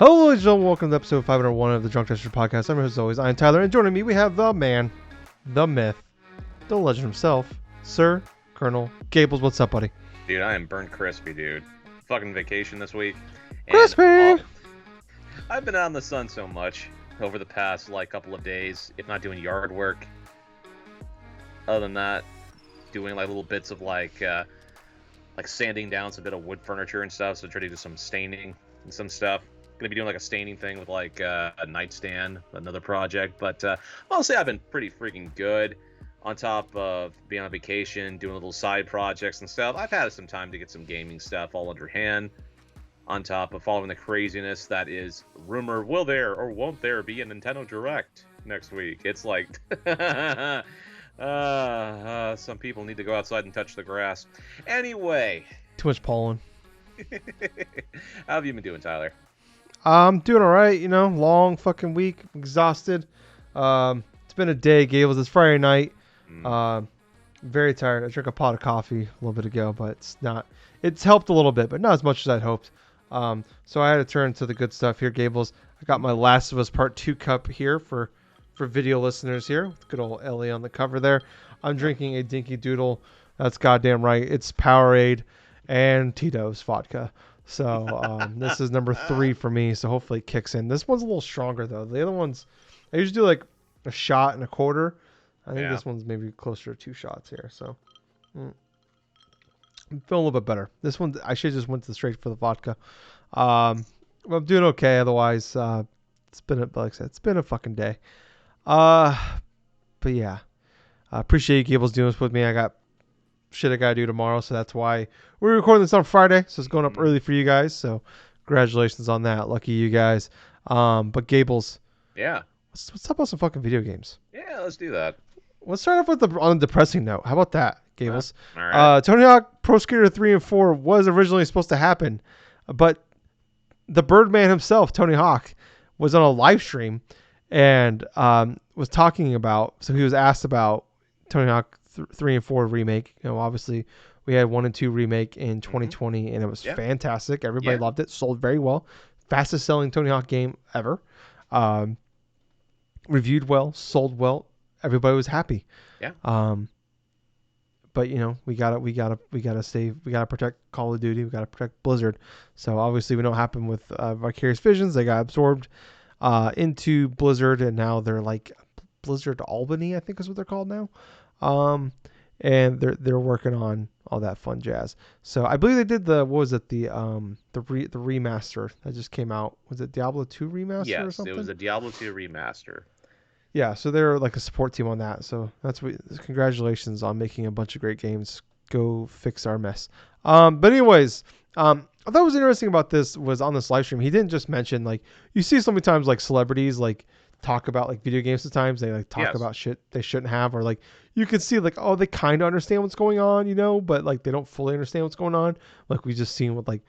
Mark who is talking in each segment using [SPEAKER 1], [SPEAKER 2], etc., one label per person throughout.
[SPEAKER 1] Hello, ladies and gentlemen. Welcome to episode 501 of the DrunkNerds podcast. I'm your host, as always. I'm Tyler, and joining me, we have the man, the myth, the legend himself, Sir Colonel Gables. What's up, buddy?
[SPEAKER 2] Dude, I am burnt crispy, dude. Fucking vacation this week.
[SPEAKER 1] Crispy!
[SPEAKER 2] I've been out in the sun so much over the past, couple of days, if not doing yard work. Other than that, doing, little bits of, sanding down some bit of wood furniture and stuff, so try to do some staining and some stuff. Gonna be doing, a staining thing with, a nightstand, another project. But, I'll say I've been pretty freaking good. On top of being on vacation, doing little side projects and stuff, I've had some time to get some gaming stuff all underhand. On top of following the craziness that is rumor, will there or won't there be a Nintendo Direct next week? It's like, some people need to go outside and touch the grass. Anyway.
[SPEAKER 1] Too much pollen.
[SPEAKER 2] How have you been doing, Tyler?
[SPEAKER 1] I'm doing all right, long fucking week, exhausted. It's been a day, Gables. It's Friday night. Very tired. I drank a pot of coffee a little bit ago, but it's helped a little bit, but not as much as I'd hoped. So I had to turn to the good stuff here, Gables. I got my Last of Us Part 2 cup here for video listeners here, with good old Ellie on the cover there. I'm drinking a Dinky Doodle. That's goddamn right. It's Powerade and Tito's vodka. So this is number 3 for me, so hopefully it kicks in. This one's a little stronger, though. The other ones, I usually do like a shot and a quarter. I think this one's maybe closer to 2 shots here. So I'm feeling a little bit better. This one, I should have just went straight for the vodka. I'm doing okay. Otherwise, it's been like I said, it's been a fucking day. But yeah, I appreciate you, Gables, doing this with me. I got shit I gotta do tomorrow, so that's why we're recording this on Friday. So it's going up early for you guys. So congratulations on that. Lucky you guys. But Gables,
[SPEAKER 2] Yeah.
[SPEAKER 1] let's talk about some fucking video games.
[SPEAKER 2] Yeah, let's do that.
[SPEAKER 1] Let's start off with on a depressing note. How about that, Gables?
[SPEAKER 2] All right.
[SPEAKER 1] Tony Hawk Pro Skater 3 and 4 was originally supposed to happen, but the Birdman himself, Tony Hawk, was on a live stream and was talking about. So he was asked about Tony Hawk 3 and 4 remake. Obviously we had 1 and 2 remake in 2020, and it was fantastic. Everybody loved it. Sold very well. Fastest selling Tony Hawk game ever. Reviewed well. Sold well. Everybody was happy.
[SPEAKER 2] Yeah.
[SPEAKER 1] But we gotta save. We gotta protect Call of Duty. We gotta protect Blizzard. So obviously we know what happened with Vicarious Visions. They got absorbed into Blizzard, and now they're like Blizzard Albany, I think is what they're called now. And they're working on all that fun jazz. So I believe they did the remaster that just came out. Was it Diablo 2 remaster or something?
[SPEAKER 2] Yes, it was a Diablo 2 remaster.
[SPEAKER 1] Yeah, so they're like a support team on that. So congratulations on making a bunch of great games. Go fix our mess. But anyways, I thought what was interesting about this was on this live stream, he didn't just mention, you see so many times celebrities talk about video games. Sometimes they talk about shit they shouldn't have, or you can see they kind of understand what's going on, but they don't fully understand what's going on. Like we just seen with the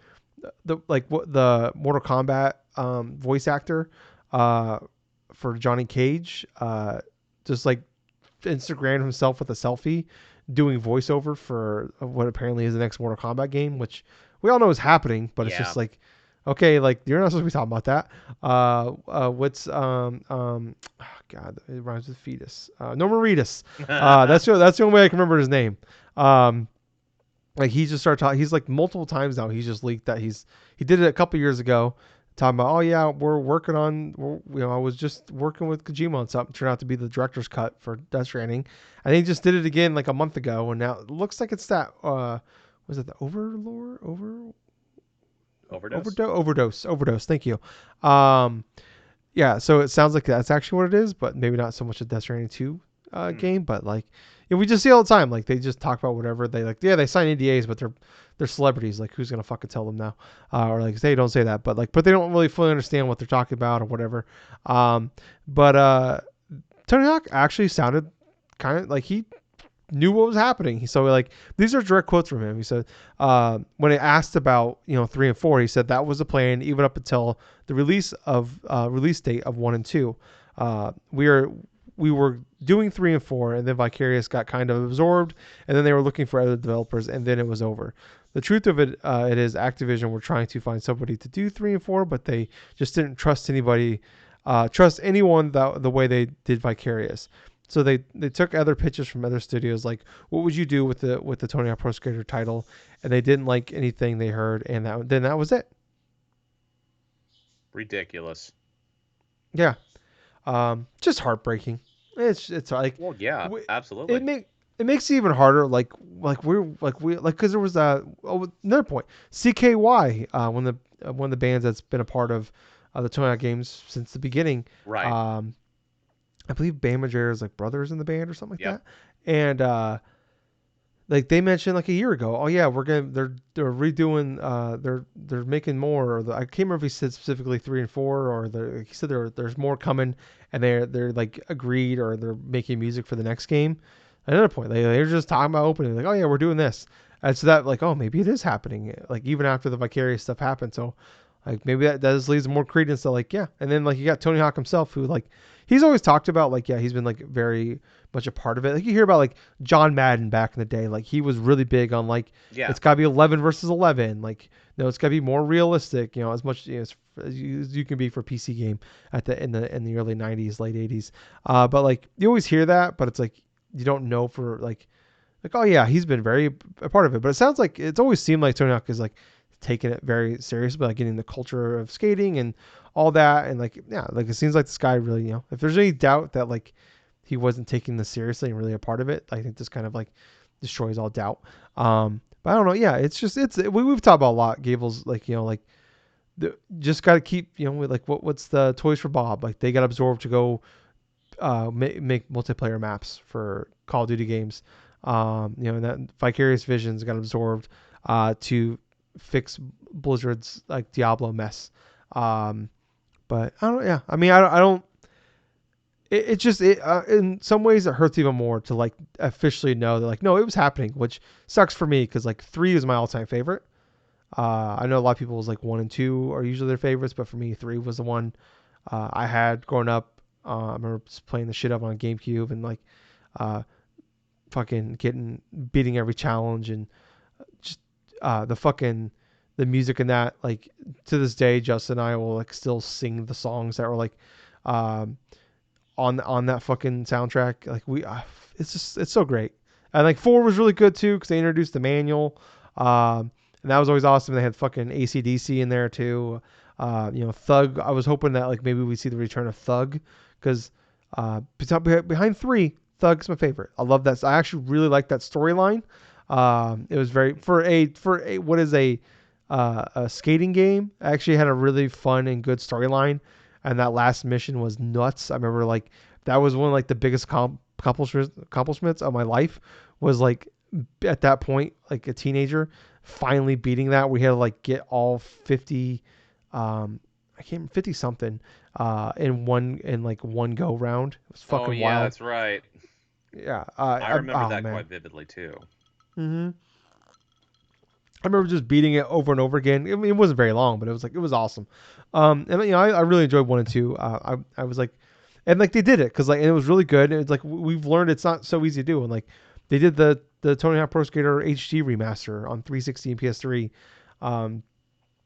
[SPEAKER 1] Mortal Kombat voice actor for Johnny Cage, just Instagram himself with a selfie doing voiceover for what apparently is the next Mortal Kombat game, which we all know is happening, but it's just okay, you're not supposed to be talking about that. What's God, it rhymes with fetus. Norman Reedus. That's the only way I can remember his name. He just started talking. He's multiple times now. He's just leaked that he did it a couple years ago, talking about, oh yeah, we're working on. I was just working with Kojima on something. Turned out to be the director's cut for Death Stranding, and he just did it again a month ago, and now it looks like it's that. Was it the Overdose. Thank you. Yeah. So it sounds like that's actually what it is, but maybe not so much a Death Stranding 2 game, but we just see all the time. They just talk about whatever they they sign NDAs, but they're celebrities. Who's gonna fucking tell them now? Or they don't say that, but but they don't really fully understand what they're talking about or whatever. But Tony Hawk actually sounded kind of he knew what was happening. These are direct quotes from him. He said, when it asked about 3 and 4, he said that was the plan even up until the release date of 1 and 2. We were doing 3 and 4, and then Vicarious got kind of absorbed, and then they were looking for other developers, and then it was over. the truth of it, it is Activision were trying to find somebody to do 3 and 4, but they just didn't trust anybody, trust anyone the way they did Vicarious. So they took other pitches from other studios, like what would you do with the Tony Hawk Pro Skater title, and they didn't like anything they heard, and then that was it.
[SPEAKER 2] Ridiculous.
[SPEAKER 1] Yeah, just heartbreaking. It's like,
[SPEAKER 2] Well, yeah, absolutely.
[SPEAKER 1] it makes it even harder. Like because there was another point. CKY, one of the bands that's been a part of the Tony Hawk games since the beginning.
[SPEAKER 2] Right.
[SPEAKER 1] I believe Bam Margera is like brothers in the band or something like
[SPEAKER 2] Yep.
[SPEAKER 1] that. And like they mentioned like a year ago, oh yeah, they're redoing, they're making more. I can't remember if he said specifically 3 and 4, or he said there's more coming, and they're like agreed, or they're making music for the next game. Another point, they're just talking about opening, like, oh yeah, we're doing this, and so that, like, oh, maybe it is happening, like even after the Vicarious stuff happened. So like maybe that just leads more credence to, like, yeah. And then like you got Tony Hawk himself, who, like, he's always talked about, like, yeah, he's been like very much a part of it. Like you hear about like John Madden back in the day, like he was really big on, like,
[SPEAKER 2] Yeah.
[SPEAKER 1] it's got to be 11 versus 11, like, no, it's got to be more realistic, as much, as you can be for PC game in the early 90s, late 80s. But like you always hear that, but it's like you don't know for like oh yeah, he's been very a part of it. But it sounds like it's always seemed like Tony Hawk is like taking it very seriously, like getting the culture of skating and all that, and like, yeah, like it seems like this guy really, if there's any doubt that like he wasn't taking this seriously and really a part of it, I think this kind of like destroys all doubt. But I don't know. Yeah, we've talked about a lot, Gables, like, like just got to keep, like what's the Toys for Bob, like they got absorbed to go make multiplayer maps for Call of Duty games. And that Vicarious Visions got absorbed to fix Blizzard's like Diablo mess. But I don't. Yeah, I mean, I don't. It just in some ways it hurts even more to like officially know that, like, no, it was happening, which sucks for me because like 3 is my all-time favorite. I know a lot of people's like 1 and 2 are usually their favorites, but for me 3 was the one I had growing up. I remember playing the shit up on GameCube and like fucking beating every challenge, and just the music in that, like, to this day Justin and I will like still sing the songs that were like on that fucking soundtrack. Like it's so great. And like 4 was really good too because they introduced the manual, and that was always awesome. They had fucking AC/DC in there too. Thug. I was hoping that like maybe we see the return of Thug, because behind 3, Thug's my favorite. I love that. I actually really like that storyline. It was very for a what is a skating game. I actually had a really fun and good storyline, and that last mission was nuts. I remember like that was one of like the biggest accomplishments of my life, was like at that point, like a teenager, finally beating that. We had to like get all 50, I can't 50 something in one go round. It was fucking wild.
[SPEAKER 2] Oh yeah, that's right.
[SPEAKER 1] Yeah,
[SPEAKER 2] I remember that quite vividly too.
[SPEAKER 1] Mm-hmm. I remember just beating it over and over again. I mean, it wasn't very long, but it was awesome. And I really enjoyed 1 and 2. I was like, and like they did it because like, and it was really good. And it's like we've learned it's not so easy to do. And like they did the Tony Hawk Pro Skater HD remaster on 360 and PS3,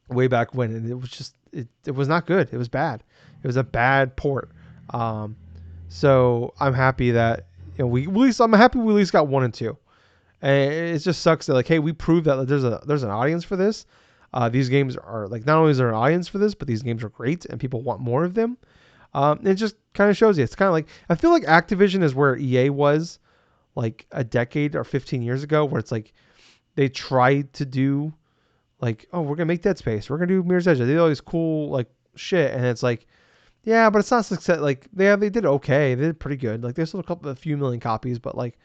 [SPEAKER 1] way back when, and it was just it was not good. It was bad. It was a bad port. So I'm happy that I'm happy we at least got 1 and 2. And it just sucks that like, hey, we proved that there's an audience for this. These games are like, not only is there an audience for this, but these games are great and people want more of them. It just kind of shows you. It's kind of like, I feel like Activision is where EA was like a decade or 15 years ago, where it's like they tried to do like, oh, we're gonna make Dead Space, we're gonna do Mirror's Edge, they did all these cool like shit, and it's like, yeah, but it's not success. Like they did okay, they did pretty good. Like they sold a few million copies, but like,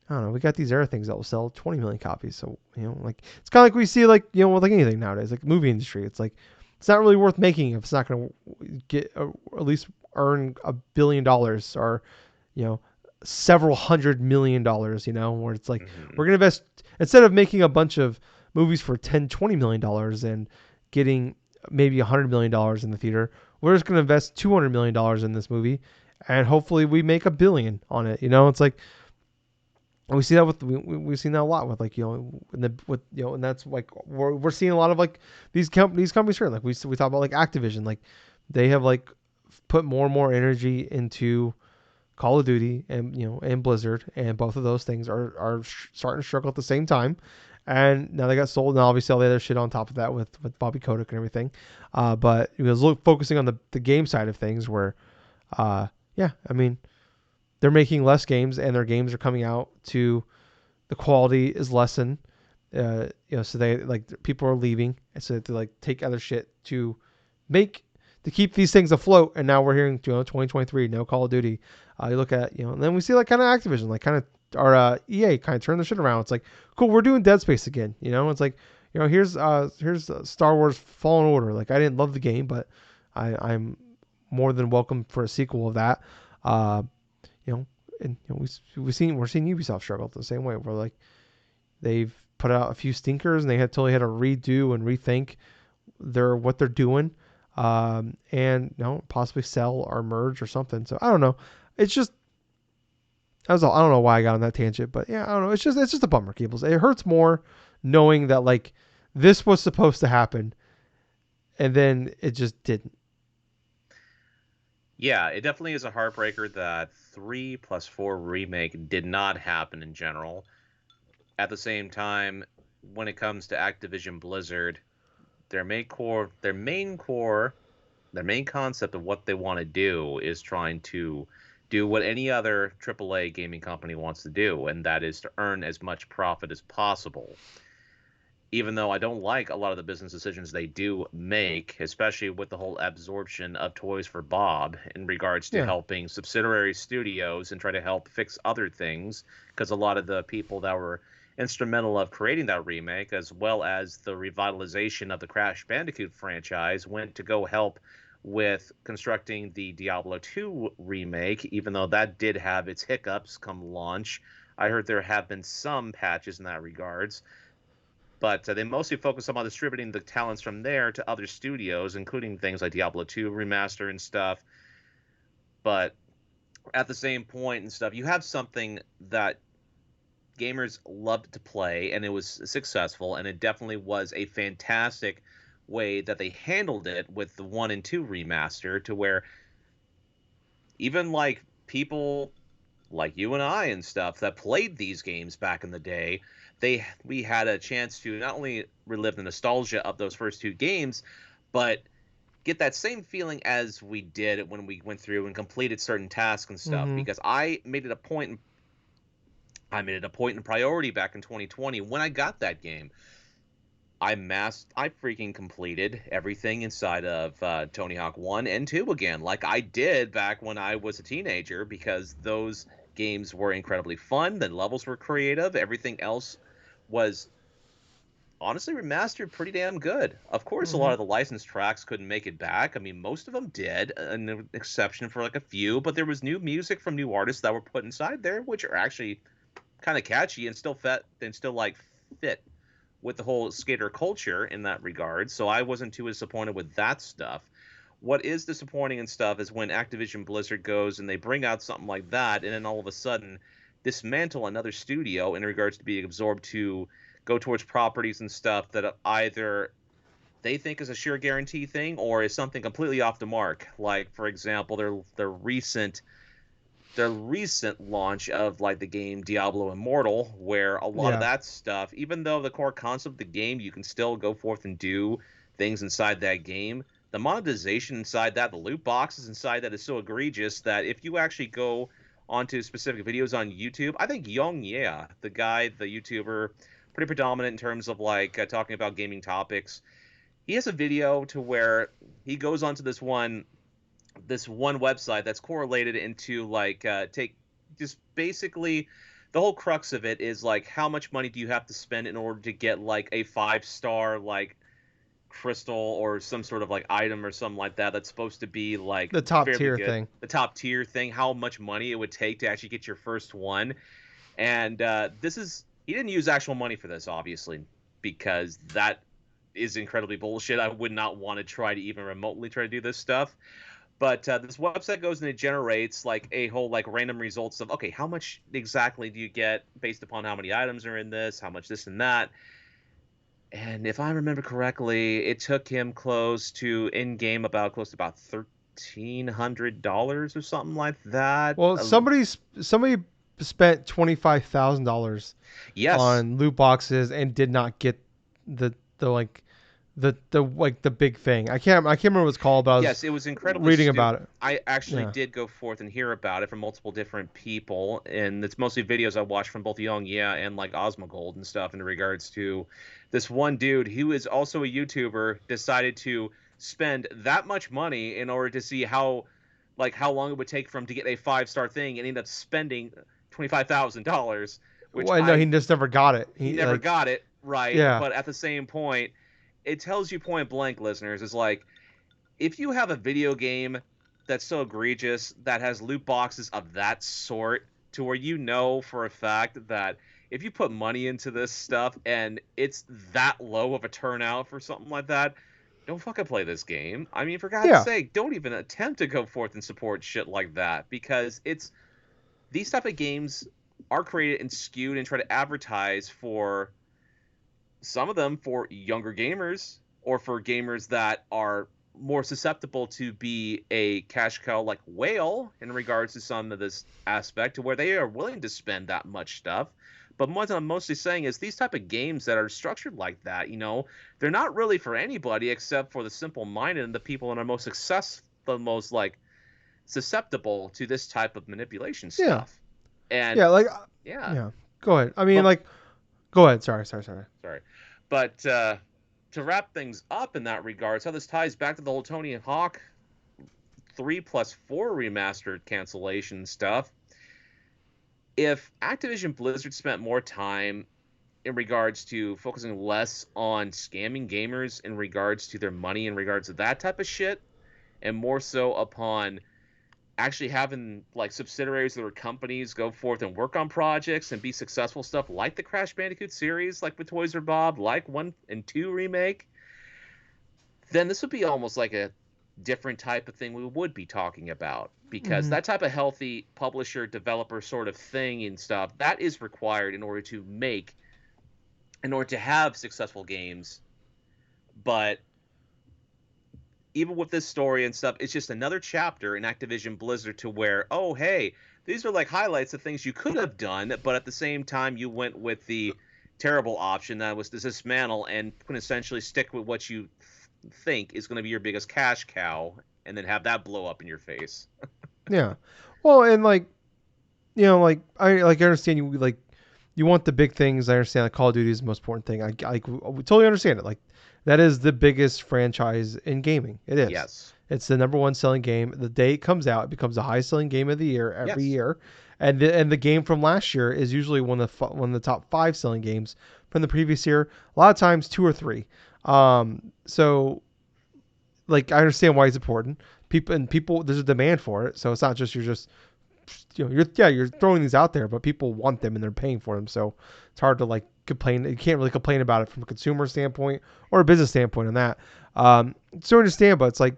[SPEAKER 1] I don't know, we got these other things that will sell 20 million copies. So, like, it's kind of like we see, like, with like anything nowadays, like movie industry. It's like, it's not really worth making if it's not going to get, or at least earn $1 billion, or, several $100 million, where it's like, we're going to invest, instead of making a bunch of movies for $10-20 million and getting maybe $100 million in the theater, we're just going to invest $200 million in this movie, and hopefully we make $1 billion on it. It's like, And we see that we've seen that a lot with like and that's like we're seeing a lot of like these companies here, like we talk about like Activision, like they have like put more and more energy into Call of Duty and and Blizzard, and both of those things are starting to struggle at the same time. And now they got sold, and obviously all the other shit on top of that with Bobby Kotick and everything. But it was focusing on the game side of things, where yeah, I mean they're making less games, and their games are coming out to the quality is lessened. So they like people are leaving, and so they like take other shit make to keep these things afloat. And now we're hearing 2023 no Call of Duty. You look at and then we see like kind of Activision like kind of our EA kind of turn the shit around. It's like cool, we're doing Dead Space again. It's like here's Star Wars Fallen Order. Like I didn't love the game, but I'm more than welcome for a sequel of that. Uh, you know, and we're seeing Ubisoft struggle the same way. Where like they've put out a few stinkers and they had totally had to redo and rethink what they're doing, and possibly sell or merge or something. So I don't know. It's just that was all. I don't know why I got on that tangent, but yeah, I don't know. It's just a bummer, Gables. It hurts more knowing that like this was supposed to happen and then it just didn't.
[SPEAKER 2] Yeah, it definitely is a heartbreaker that 3+4 remake did not happen in general. At the same time, when it comes to Activision Blizzard, their main concept of what they want to do is trying to do what any other AAA gaming company wants to do, and that is to earn as much profit as possible. Even though I don't like a lot of the business decisions they do make, especially with the whole absorption of Toys for Bob in regards to
[SPEAKER 1] Yeah.
[SPEAKER 2] helping subsidiary studios and try to help fix other things, because a lot of the people that were instrumental of creating that remake, as well as the revitalization of the Crash Bandicoot franchise, went to go help with constructing the Diablo 2 remake, even though that did have its hiccups come launch. I heard there have been some patches in that regards, but they mostly focus on distributing the talents from there to other studios, including things like Diablo 2 remaster and stuff. But at the same point and stuff, you have something that gamers loved to play, and it was successful, and it definitely was a fantastic way that they handled it with the 1 and 2 remaster, to where even like people like you and I and stuff that played these games back in the day, we had a chance to not only relive the nostalgia of those first two games, but get that same feeling as we did when we went through and completed certain tasks and stuff.
[SPEAKER 1] Mm-hmm.
[SPEAKER 2] Because I made it a point in priority back in 2020 when I got that game. I freaking completed everything inside of Tony Hawk 1 and 2 again, like I did back when I was a teenager, because those games were incredibly fun. The levels were creative. Everything else was honestly remastered pretty damn good. Of course, a lot
[SPEAKER 1] Mm-hmm.
[SPEAKER 2] of the licensed tracks couldn't make it back. I mean, most of them did, an exception for like a few, but there was new music from new artists that were put inside there, which are actually kind of catchy and still like fit with the whole skater culture in that regard. So I wasn't too disappointed with that stuff. What is disappointing and stuff is when Activision Blizzard goes and they bring out something like that, and then all of a sudden dismantle another studio in regards to being absorbed to go towards properties and stuff that either they think is a sheer guarantee thing or is something completely off the mark. Like, for example, their recent launch of like the game Diablo Immortal, where a lot of
[SPEAKER 1] Yeah.
[SPEAKER 2] that stuff, even though the core concept of the game, you can still go forth and do things inside that game. The monetization inside that, the loot boxes inside that is so egregious that if you actually go onto specific videos on YouTube, I think Young Yeah, the YouTuber, pretty predominant in terms of like talking about gaming topics. He has a video to where he goes onto this one website that's correlated into like take just basically the whole crux of it is like how much money do you have to spend in order to get like a 5-star like crystal or some sort of like item or something like that that's supposed to be like
[SPEAKER 1] The top
[SPEAKER 2] fairly
[SPEAKER 1] tier
[SPEAKER 2] good,
[SPEAKER 1] thing.
[SPEAKER 2] the top tier thing, how much money it would take to actually get your first one. And this is he didn't use actual money for this, obviously, because that is incredibly bullshit. I would not want to try to even remotely try to do this stuff. But this website goes and it generates like a whole like random results of, okay, how much exactly do you get based upon how many items are in this, how much this and that. And if I remember correctly, it took him close to in game about close to about $1,300 or something like that.
[SPEAKER 1] Well, somebody spent $25,000
[SPEAKER 2] Yes,
[SPEAKER 1] on loot boxes and did not get the like the big thing. I can't remember what it's called, but I was
[SPEAKER 2] yes, it was incredibly
[SPEAKER 1] reading
[SPEAKER 2] stupid.
[SPEAKER 1] about it.
[SPEAKER 2] I actually
[SPEAKER 1] Yeah.
[SPEAKER 2] did go forth and hear about it from multiple different people, and it's mostly videos I watched from both Young Yeah and like Osmogold and stuff in regards to this one dude who is also a YouTuber decided to spend that much money in order to see how long it would take for him to get a 5-star thing, and ended up spending $25,000, which
[SPEAKER 1] Well, no, he just never got it.
[SPEAKER 2] he
[SPEAKER 1] He
[SPEAKER 2] never
[SPEAKER 1] like
[SPEAKER 2] got it right.
[SPEAKER 1] yeah.
[SPEAKER 2] But at the same point, it tells you point blank, listeners, is like, if you have a video game that's so egregious that has loot boxes of that sort, to where you know for a fact that if you put money into this stuff and it's that low of a turnout for something like that, don't fucking play this game. I mean, for God's
[SPEAKER 1] Yeah.
[SPEAKER 2] sake, don't even attempt to go forth and support shit like that, because it's these type of games are created and skewed and try to advertise for some of them for younger gamers or for gamers that are more susceptible to be a cash cow like whale in regards to some of this aspect, to where they are willing to spend that much stuff. But what I'm mostly saying is these type of games that are structured like that, they're not really for anybody except for the simple minded and the people that are most successful, the most like susceptible to this type of manipulation
[SPEAKER 1] Yeah.
[SPEAKER 2] stuff. And
[SPEAKER 1] Yeah, like
[SPEAKER 2] yeah,
[SPEAKER 1] yeah. Go ahead. I mean,
[SPEAKER 2] but
[SPEAKER 1] like, go ahead. Sorry.
[SPEAKER 2] sorry, but to wrap things up in that regards, how this ties back to the whole Tony Hawk 3+4 remastered cancellation stuff. If Activision Blizzard spent more time in regards to focusing less on scamming gamers in regards to their money, in regards to that type of shit, and more so upon actually having like subsidiaries or companies go forth and work on projects and be successful stuff like the Crash Bandicoot series, like with Toys R Bob, like 1 and 2 remake, then this would be almost like a different type of thing we would be talking about, because
[SPEAKER 1] Hmm.
[SPEAKER 2] that type of healthy publisher developer sort of thing and stuff that is required in order to have successful games. But even with this story and stuff, it's just another chapter in Activision Blizzard, to where, oh, hey, these are like highlights of things you could have done, but at the same time, you went with the terrible option that was to dismantle and essentially stick with what you think is going to be your biggest cash cow, and then have that blow up in your face.
[SPEAKER 1] Yeah. Well, and like like I understand you like you want the big things. I understand that Call of Duty is the most important thing. We totally understand it. Like that is the biggest franchise in gaming. It is.
[SPEAKER 2] Yes.
[SPEAKER 1] It's the number one selling game. The day it comes out, it becomes the highest selling game of the year every
[SPEAKER 2] Yes.
[SPEAKER 1] year. And the game from last year is usually one of the top 5 selling games from the previous year. A lot of times 2 or 3. So like I understand why it's important. People there's a demand for it. So it's not just you're throwing these out there, but people want them and they're paying for them. So it's hard to like complain. You can't really complain about it from a consumer standpoint or a business standpoint on that. So I understand, but it's like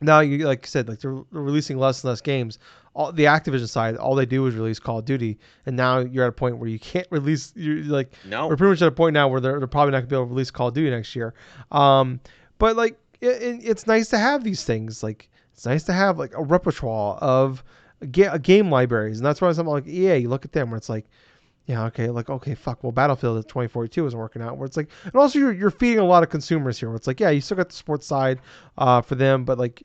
[SPEAKER 1] now you like I said, like they're releasing less and less games. All the Activision side, all they do is release Call of Duty, and now you're at a point where you can't release. You like we're
[SPEAKER 2] No.
[SPEAKER 1] pretty much at a point now where they're probably not gonna be able to release Call of Duty next year. But like it's nice to have these things. Like it's nice to have like a repertoire of game libraries, and that's why something like EA, you look at them where it's like, yeah, okay, like okay, fuck, well, Battlefield 2042 isn't working out. Where it's like, and also you're feeding a lot of consumers here. Where it's like, yeah, you still got the sports side for them, but like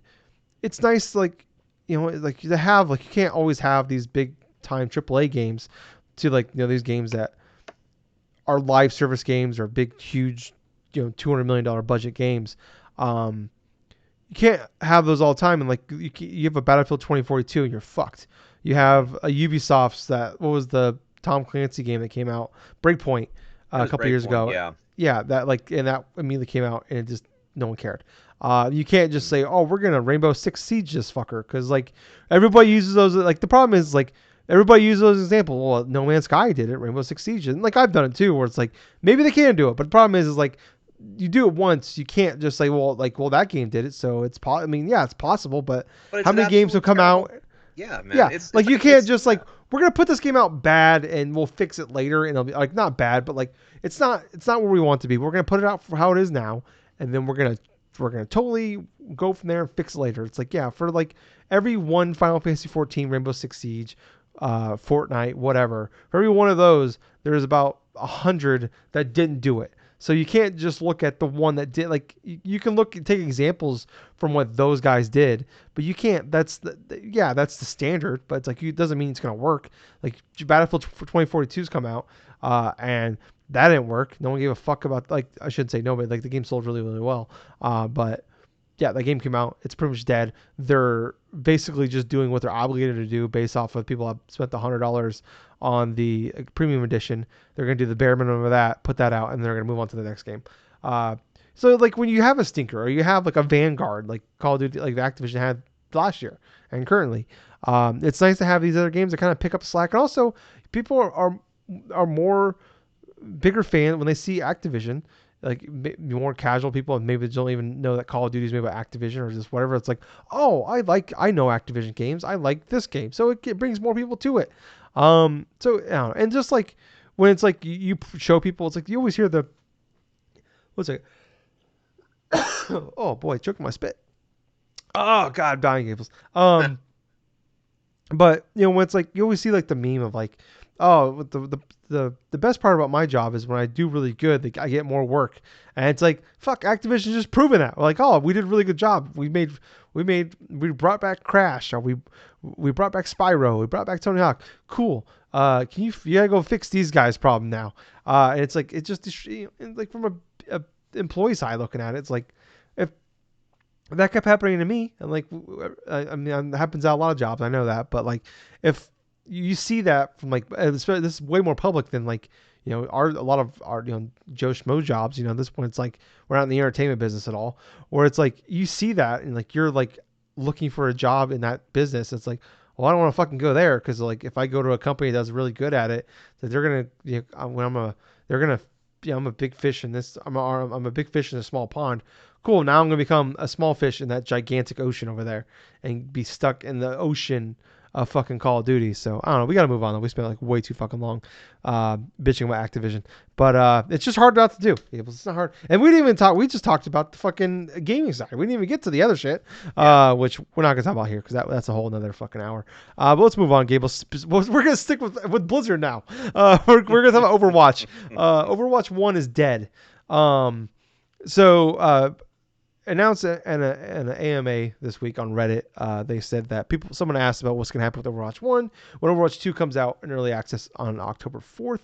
[SPEAKER 1] it's nice like like to have like you can't always have these big time AAA games to like these games that are live service games or big huge $200 million budget games. Um, you can't have those all the time, and like you have a Battlefield 2042 and you're fucked. You have a Ubisoft's that what was the Tom Clancy game that came out, Breakpoint,
[SPEAKER 2] That
[SPEAKER 1] a
[SPEAKER 2] was
[SPEAKER 1] couple years
[SPEAKER 2] Breakpoint,
[SPEAKER 1] ago.
[SPEAKER 2] yeah.
[SPEAKER 1] Yeah, that like and that immediately came out and it just no one cared. You can't just say, oh, we're gonna Rainbow Six Siege this fucker, because like everybody uses those. Like the problem is like everybody uses those examples. Well, No Man's Sky did it, Rainbow Six Siege, and like I've done it too, where it's like maybe they can do it, but the problem is like you do it once. You can't just say, well, that game did it, so it's I mean, yeah, it's possible, but
[SPEAKER 2] But it's
[SPEAKER 1] how
[SPEAKER 2] an
[SPEAKER 1] many games have
[SPEAKER 2] absolutely
[SPEAKER 1] come
[SPEAKER 2] terrible.
[SPEAKER 1] out?
[SPEAKER 2] Yeah, man.
[SPEAKER 1] Yeah,
[SPEAKER 2] It's
[SPEAKER 1] like
[SPEAKER 2] like
[SPEAKER 1] you
[SPEAKER 2] a,
[SPEAKER 1] can't
[SPEAKER 2] it's
[SPEAKER 1] just like we're gonna put this game out bad and we'll fix it later and it'll be like not bad, but like it's not where we want to be. We're gonna put it out for how it is now, and then we're gonna totally go from there and fix it later. It's like yeah, for like every one Final Fantasy 14, Rainbow Six Siege, Fortnite, whatever. For every one of those, there's about 100 that didn't do it. So you can't just look at the one that did. Like you can take examples from what those guys did, but you can't. That's the standard. But it's like it doesn't mean it's gonna work. Like Battlefield 2042's come out, and that didn't work. No one gave a fuck about like I shouldn't say nobody. Like the game sold really really well, but yeah, that game came out. It's pretty much dead. They're basically just doing what they're obligated to do based off of people have spent $100 on the premium edition. They're going to do the bare minimum of that, put that out, and they're going to move on to the next game. So like when you have a stinker or you have like a Vanguard, like Call of Duty, like Activision had last year and currently, it's nice to have these other games that kind of pick up slack. And also, people are more bigger fan when they see Activision, like more casual people and maybe don't even know that Call of Duty is made by Activision or just whatever. It's like, oh, I know Activision games. I like this game, so it brings more people to it. So yeah, and just like when it's like you show people, it's like you always hear the what's it? Oh boy, choking my spit. Oh god, dying Gables. But when it's like you always see like the meme of like, oh, the best part about my job is when I do really good, like, I get more work, and it's like fuck, Activision just proving that. We're like, oh, we did a really good job. We brought back Crash, or we brought back Spyro, we brought back Tony Hawk. Cool. You gotta go fix these guys' problem now. And it's like it just like from a employee side looking at it, it's like if that kept happening to me, and like I mean it happens at a lot of jobs, I know that, but like if you see that from like this is way more public than like a lot of our Joe Schmo jobs. At this point it's like we're not in the entertainment business at all, where it's like you see that and like you're like looking for a job in that business. It's like, well, I don't want to fucking go there because like if I go to a company that's really good at it, that they're gonna they're gonna I'm a big fish in this. I'm a big fish in a small pond. Cool. Now I'm gonna become a small fish in that gigantic ocean over there and be stuck in the ocean of fucking Call of Duty. So I don't know. We gotta move on. Though. We spent like way too fucking long bitching about Activision, but it's just hard not to do. It's not hard. And we didn't even talk. We just talked about the fucking gaming side. We didn't even get to the other shit, which we're not gonna talk about here because that's a whole another fucking hour. But let's move on, Gable. We're gonna stick with Blizzard now. We're gonna talk about Overwatch. Overwatch 1 is dead. So announced an AMA this week on Reddit. They said that someone asked about what's going to happen with Overwatch 1 when Overwatch 2 comes out in early access on October 4th.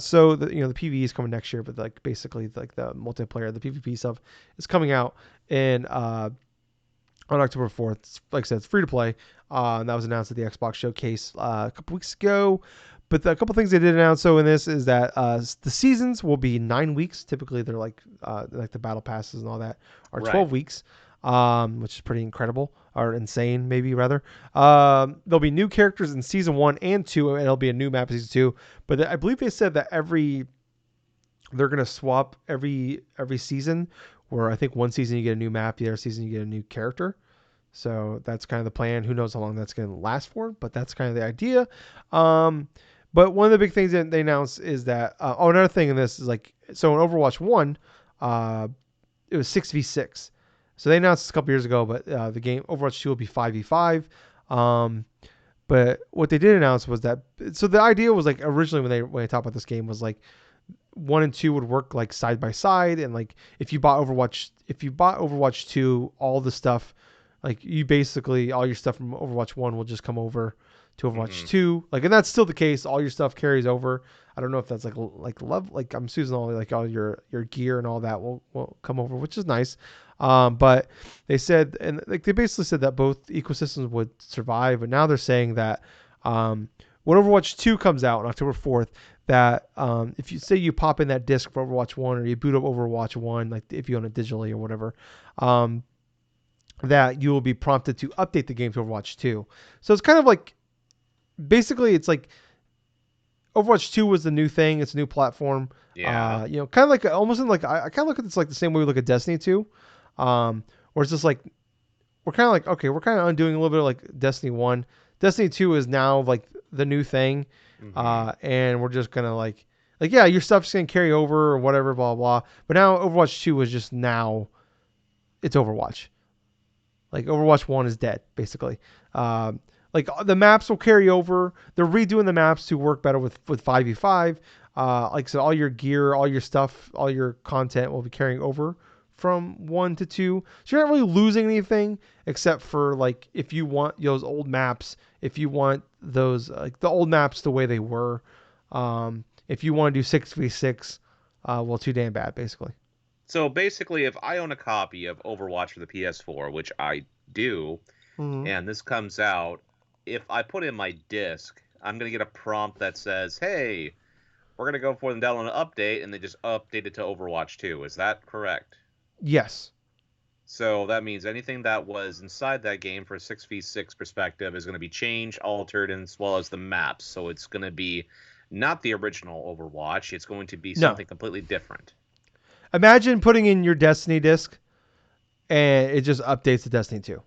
[SPEAKER 1] So the PvE is coming next year, but like basically like the multiplayer, the PvP stuff is coming out on October 4th. Like I said, it's free to play. And that was announced at the Xbox Showcase a couple weeks ago. But a couple things they did announce in this is that the seasons will be 9 weeks. Typically, they're like the battle passes and all that are 12 weeks, which is pretty incredible or insane, maybe rather. There'll be new characters in season 1 and 2, and it'll be a new map in season 2. But I believe they said that they're gonna swap every season. Where I think one season you get a new map, the other season you get a new character. So that's kind of the plan. Who knows how long that's going to last for, but that's kind of the idea. But one of the big things that they announced is that, another thing in this is like, so in Overwatch 1, it was 6v6. So they announced this a couple years ago, but the game Overwatch 2 will be 5v5. But what they did announce was that, so the idea was like originally when they talked about this game was like 1 and 2 would work like side by side. And like if you bought Overwatch 2, all the stuff, like you basically, all your stuff from Overwatch 1 will just come over to Overwatch 2, like, and that's still the case. All your stuff carries over. I don't know if that's like love, like I'm assuming all your gear and all that will come over, which is nice. But they said, and like they basically said that both ecosystems would survive. But now they're saying that when Overwatch 2 comes out on October 4th, that if you say you pop in that disc for Overwatch 1 or you boot up Overwatch 1, like if you own it digitally or whatever, that you will be prompted to update the game to Overwatch 2. So it's kind of like, basically, it's like Overwatch 2 was the new thing. It's a new platform.
[SPEAKER 2] Yeah.
[SPEAKER 1] Kind of like almost in like I kind of look at this like the same way we look at Destiny 2, where it's just like we're kind of like okay, we're kind of undoing a little bit of like Destiny 1. Destiny 2 is now like the new thing, and we're just gonna like yeah, your stuff's gonna carry over or whatever, blah blah. But now Overwatch 2 is just now it's Overwatch. Like Overwatch 1 is dead basically. Like the maps will carry over. They're redoing the maps to work better with 5v5. Like so, all your gear, all your stuff, all your content will be carrying over from 1 to 2. So you're not really losing anything except for like if you want those old maps, if you want those like the old maps the way they were. If you want to do 6v6, well, too damn bad basically.
[SPEAKER 2] So basically, if I own a copy of Overwatch for the PS4, which I do, and this comes out, if I put in my disc, I'm going to get a prompt that says, hey, we're going to go for them download an update, and they just update it to Overwatch 2. Is that correct?
[SPEAKER 1] Yes.
[SPEAKER 2] So that means anything that was inside that game for a 6v6 perspective is going to be changed, altered, as well as the maps. So it's going to be not the original Overwatch. It's going to be something completely different.
[SPEAKER 1] Imagine putting in your Destiny disc, and it just updates to Destiny 2.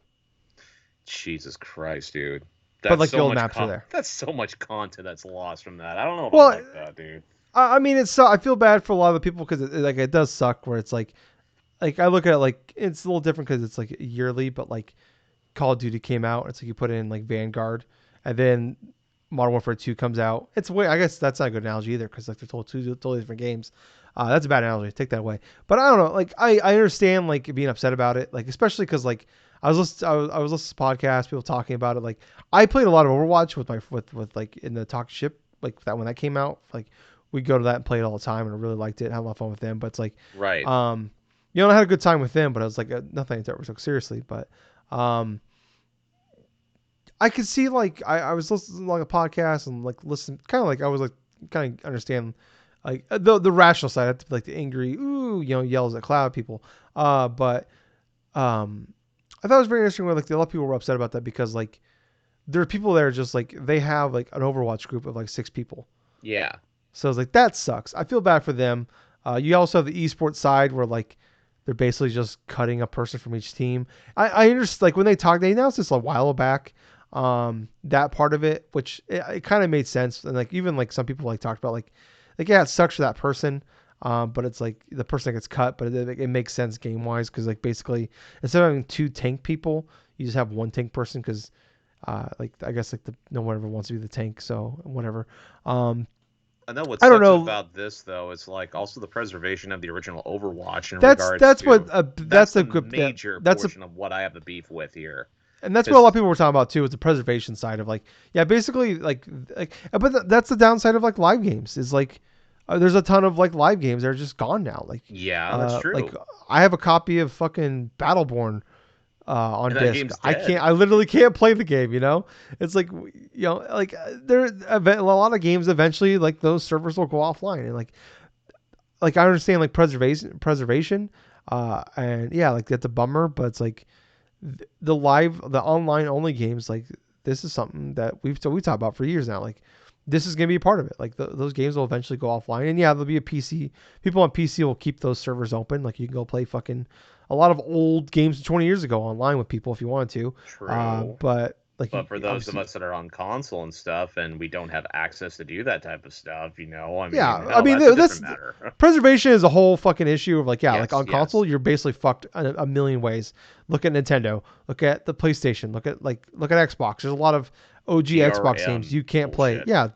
[SPEAKER 2] Jesus Christ, dude.
[SPEAKER 1] But like the old maps are there.
[SPEAKER 2] That's so much content that's lost from that. I don't know if I like that, dude.
[SPEAKER 1] I mean, I feel bad for a lot of the people because it does suck. Where it's like I look at it like it's a little different because it's like yearly, but like Call of Duty came out. It's like you put in like Vanguard, and then Modern Warfare 2 comes out. I guess that's not a good analogy either because like they're two totally different games. That's a bad analogy. Take that away. But I don't know. Like I understand like being upset about it. Like especially because like I was listening to podcasts, people talking about it. Like I played a lot of Overwatch with like in the talk ship like that when that came out. Like we go to that and play it all the time, and I really liked it. Had a lot of fun with them. But it's like
[SPEAKER 2] right.
[SPEAKER 1] I had a good time with them, but I was like nothing I ever took seriously. But I could see like I was listening to like a podcast and like listen kind of like I was like kind of understand like the rational side, like the angry yells at cloud people. But I thought it was very interesting where like a lot of people were upset about that because like there are people that are just like they have like an Overwatch group of like 6 people.
[SPEAKER 2] Yeah.
[SPEAKER 1] So I was like that sucks. I feel bad for them. You also have the esports side where like they're basically just cutting a person from each team. I understand like when they announced this a while back. That part of it, which it kind of made sense, and like even like some people like talked about like yeah, it sucks for that person, but it's like the person that gets cut, but it makes sense game wise because like basically instead of having 2 tank people, you just have 1 tank person because like I guess like no one ever wants to be the tank, so whatever.
[SPEAKER 2] I know what sucks about this though is like also the preservation of the original Overwatch in
[SPEAKER 1] that's a
[SPEAKER 2] major portion of what I have the beef with here.
[SPEAKER 1] And that's what a lot of people were talking about too, is the preservation side of like, yeah, basically but that's the downside of like live games is like, there's a ton of like live games that are just gone now. Like,
[SPEAKER 2] yeah, that's true.
[SPEAKER 1] Like I have a copy of fucking Battleborn on disc. I literally can't play the game. It's like, like a lot of games eventually like those servers will go offline and like I understand like preservation, and yeah, like that's a bummer, but it's like. The online only games, like this is something that we've talked about for years now. Like this is gonna be a part of it. Like those games will eventually go offline, and yeah, there'll be a PC. People on PC will keep those servers open. Like you can go play fucking a lot of old games 20 years ago online with people if you wanted to.
[SPEAKER 2] True.
[SPEAKER 1] But
[SPEAKER 2] for those of us that are on console and stuff, and we don't have access to do that type of stuff, I mean, that's a different matter.
[SPEAKER 1] Preservation is a whole fucking issue of like, like on console, you're basically fucked a million ways. Look at Nintendo, look at the PlayStation, look at Xbox. There's a lot of OG Xbox games you can't play. Yeah,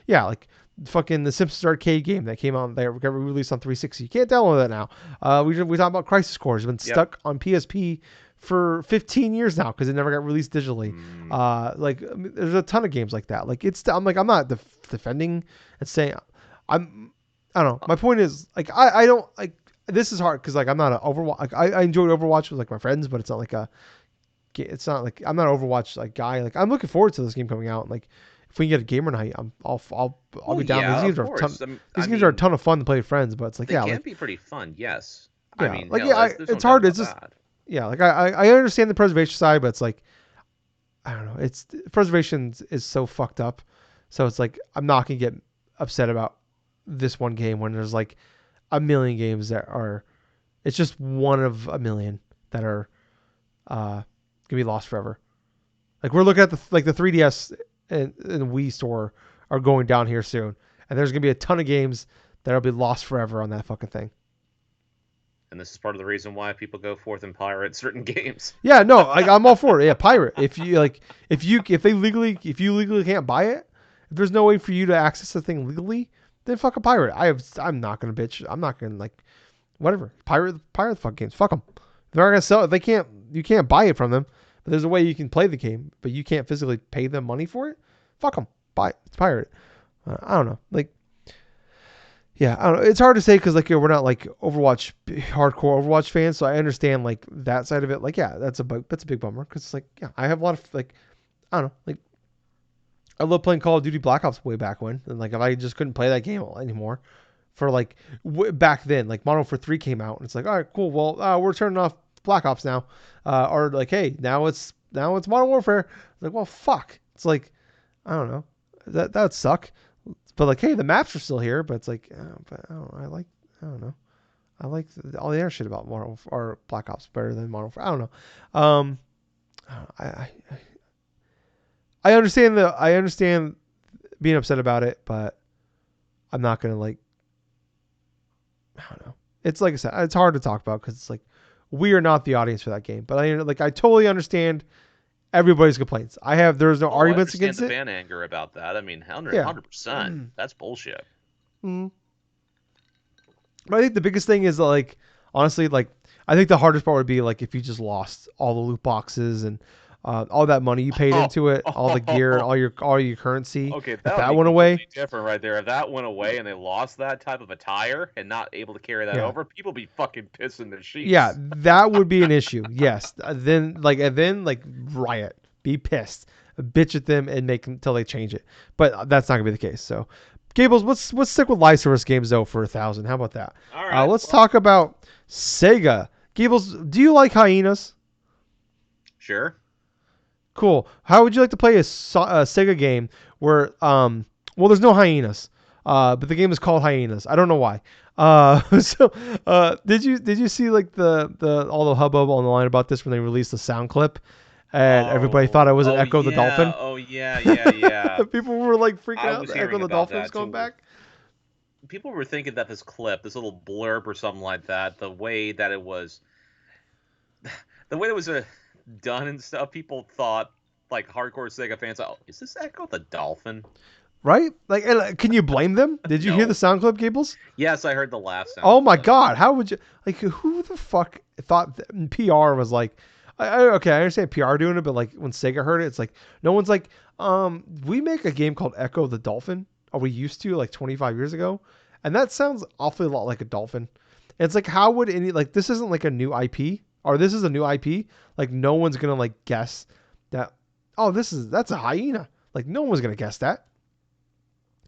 [SPEAKER 1] like fucking the Simpsons arcade game that came out there got released on 360. You can't download that now. We talk about Crisis Core. It's been stuck on PSP for 15 years now because it never got released digitally. There's a ton of games like that. Like I'm not defending and saying I don't know. My point is like I don't like this is hard because like I'm not an Overwatch. Like, I enjoyed Overwatch with like my friends, but it's not like I'm not an Overwatch like guy. Like I'm looking forward to this game coming out. Like if we can get a gamer night, I'll be down.
[SPEAKER 2] Yeah,
[SPEAKER 1] these games are a ton of fun to play with friends, but it's like
[SPEAKER 2] they can be pretty fun. Yes.
[SPEAKER 1] Yeah,
[SPEAKER 2] I mean,
[SPEAKER 1] it's hard. It's just. Yeah, like I understand the preservation side, but it's like I don't know. It's preservation is so fucked up, so it's like I'm not gonna get upset about this one game when there's like a million games that are. It's just one of a million that are gonna be lost forever. Like we're looking at the 3DS and Wii store are going down here soon, and there's gonna be a ton of games that'll be lost forever on that fucking thing.
[SPEAKER 2] And this is part of the reason why people go forth and pirate certain games.
[SPEAKER 1] Yeah, no, like I'm all for it. Yeah, pirate. If you if you legally can't buy it, if there's no way for you to access the thing legally, then fuck a pirate. I'm not gonna bitch. I'm not gonna like whatever. Pirate the fuck games. Fuck them. They're not gonna sell it. You can't buy it from them. But there's a way you can play the game, but you can't physically pay them money for it. Fuck them. Buy it. It's pirate. I don't know. Like, yeah, I don't know. It's hard to say because like we're not like hardcore Overwatch fans, so I understand like that side of it. Like, yeah, that's a big bummer because it's like, yeah, I have a lot of like, I don't know, like I love playing Call of Duty Black Ops way back when, and like if I just couldn't play that game anymore for like back then, like Modern Warfare 3 came out, and it's like, all right, cool, well, we're turning off Black Ops now, or like, hey, now it's Modern Warfare. Like, well, fuck. It's like, I don't know, that would suck. But like, hey, the maps are still here. But it's like, but I don't know. I like all the other shit about Modern Warfare, or Black Ops better than Modern Warfare. I don't know. I understand being upset about it, but I'm not gonna like. I don't know. It's like I said, it's hard to talk about because it's like we are not the audience for that game. But I totally understand everybody's complaints. There's no arguments against it.
[SPEAKER 2] I understand the fan anger about that. I mean, 100%. That's bullshit.
[SPEAKER 1] Mm. But I think the biggest thing is like, honestly, like I think the hardest part would be like if you just lost all the loot boxes and all that money you paid into it, all the gear, all your currency.
[SPEAKER 2] Okay,
[SPEAKER 1] if that went away,
[SPEAKER 2] different right there. If that went away and they lost that type of attire and not able to carry that over, people be fucking pissing their sheets.
[SPEAKER 1] Yeah, that would be an issue. Yes, then riot, be pissed, bitch at them, and make until they change it. But that's not gonna be the case. So, Gables, let's stick with live service games though for 1,000. How about that?
[SPEAKER 2] All right.
[SPEAKER 1] Let's talk about Sega. Gables, do you like hyenas?
[SPEAKER 2] Sure.
[SPEAKER 1] Cool. How would you like to play a Sega game where there's no hyenas, but the game is called Hyenas. I don't know why. Did you see like the all the hubbub on the line about this when they released the sound clip, and everybody thought it was an Echo the Dolphin?
[SPEAKER 2] Oh yeah.
[SPEAKER 1] People were like freaking out that Echo the Dolphin was going back.
[SPEAKER 2] People were thinking that this little blurb or something like that, the way that it was done and stuff, people thought, like hardcore Sega fans, oh, is this Echo the Dolphin? Right?
[SPEAKER 1] Like, can you blame them? Did you hear the sound clip, Gables?
[SPEAKER 2] Yes, I heard the last sound.
[SPEAKER 1] Oh my God. How would you, like, who the fuck thought PR was like, okay, I understand PR doing it, but like when Sega heard it, it's like, no one's like, we make a game called Echo the Dolphin, or we used to like 25 years ago. And that sounds awfully a lot like a dolphin. And it's like, how would this isn't like a new IP, or this is a new IP. Like no one's going to like guess that, oh, that's a hyena. Like no one's going to guess that.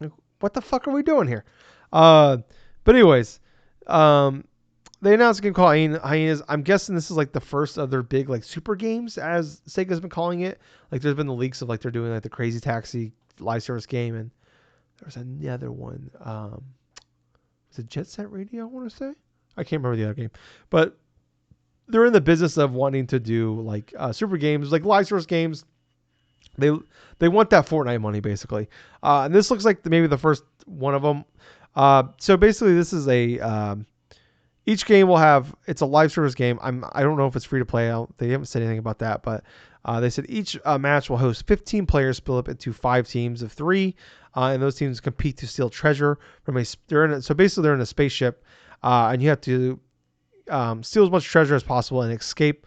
[SPEAKER 1] Like, what the fuck are we doing here? But anyways, they announced a game called Hyenas. I'm guessing this is like the first of their big like super games, as Sega's been calling it. Like there's been the leaks of like they're doing like the Crazy Taxi live service game, and there's another one. Was it Jet Set Radio? I want to say. I can't remember the other game, but they're in the business of wanting to do like super games, like live service games. They want that Fortnite money basically, and this looks like maybe the first one of them. So basically, this is each game will have, it's a live service game. I don't know if it's free to play. They haven't said anything about that, but they said each match will host 15 players split up into 5 teams of 3, and those teams compete to steal treasure from so basically they're in a spaceship, and you have to steal as much treasure as possible and escape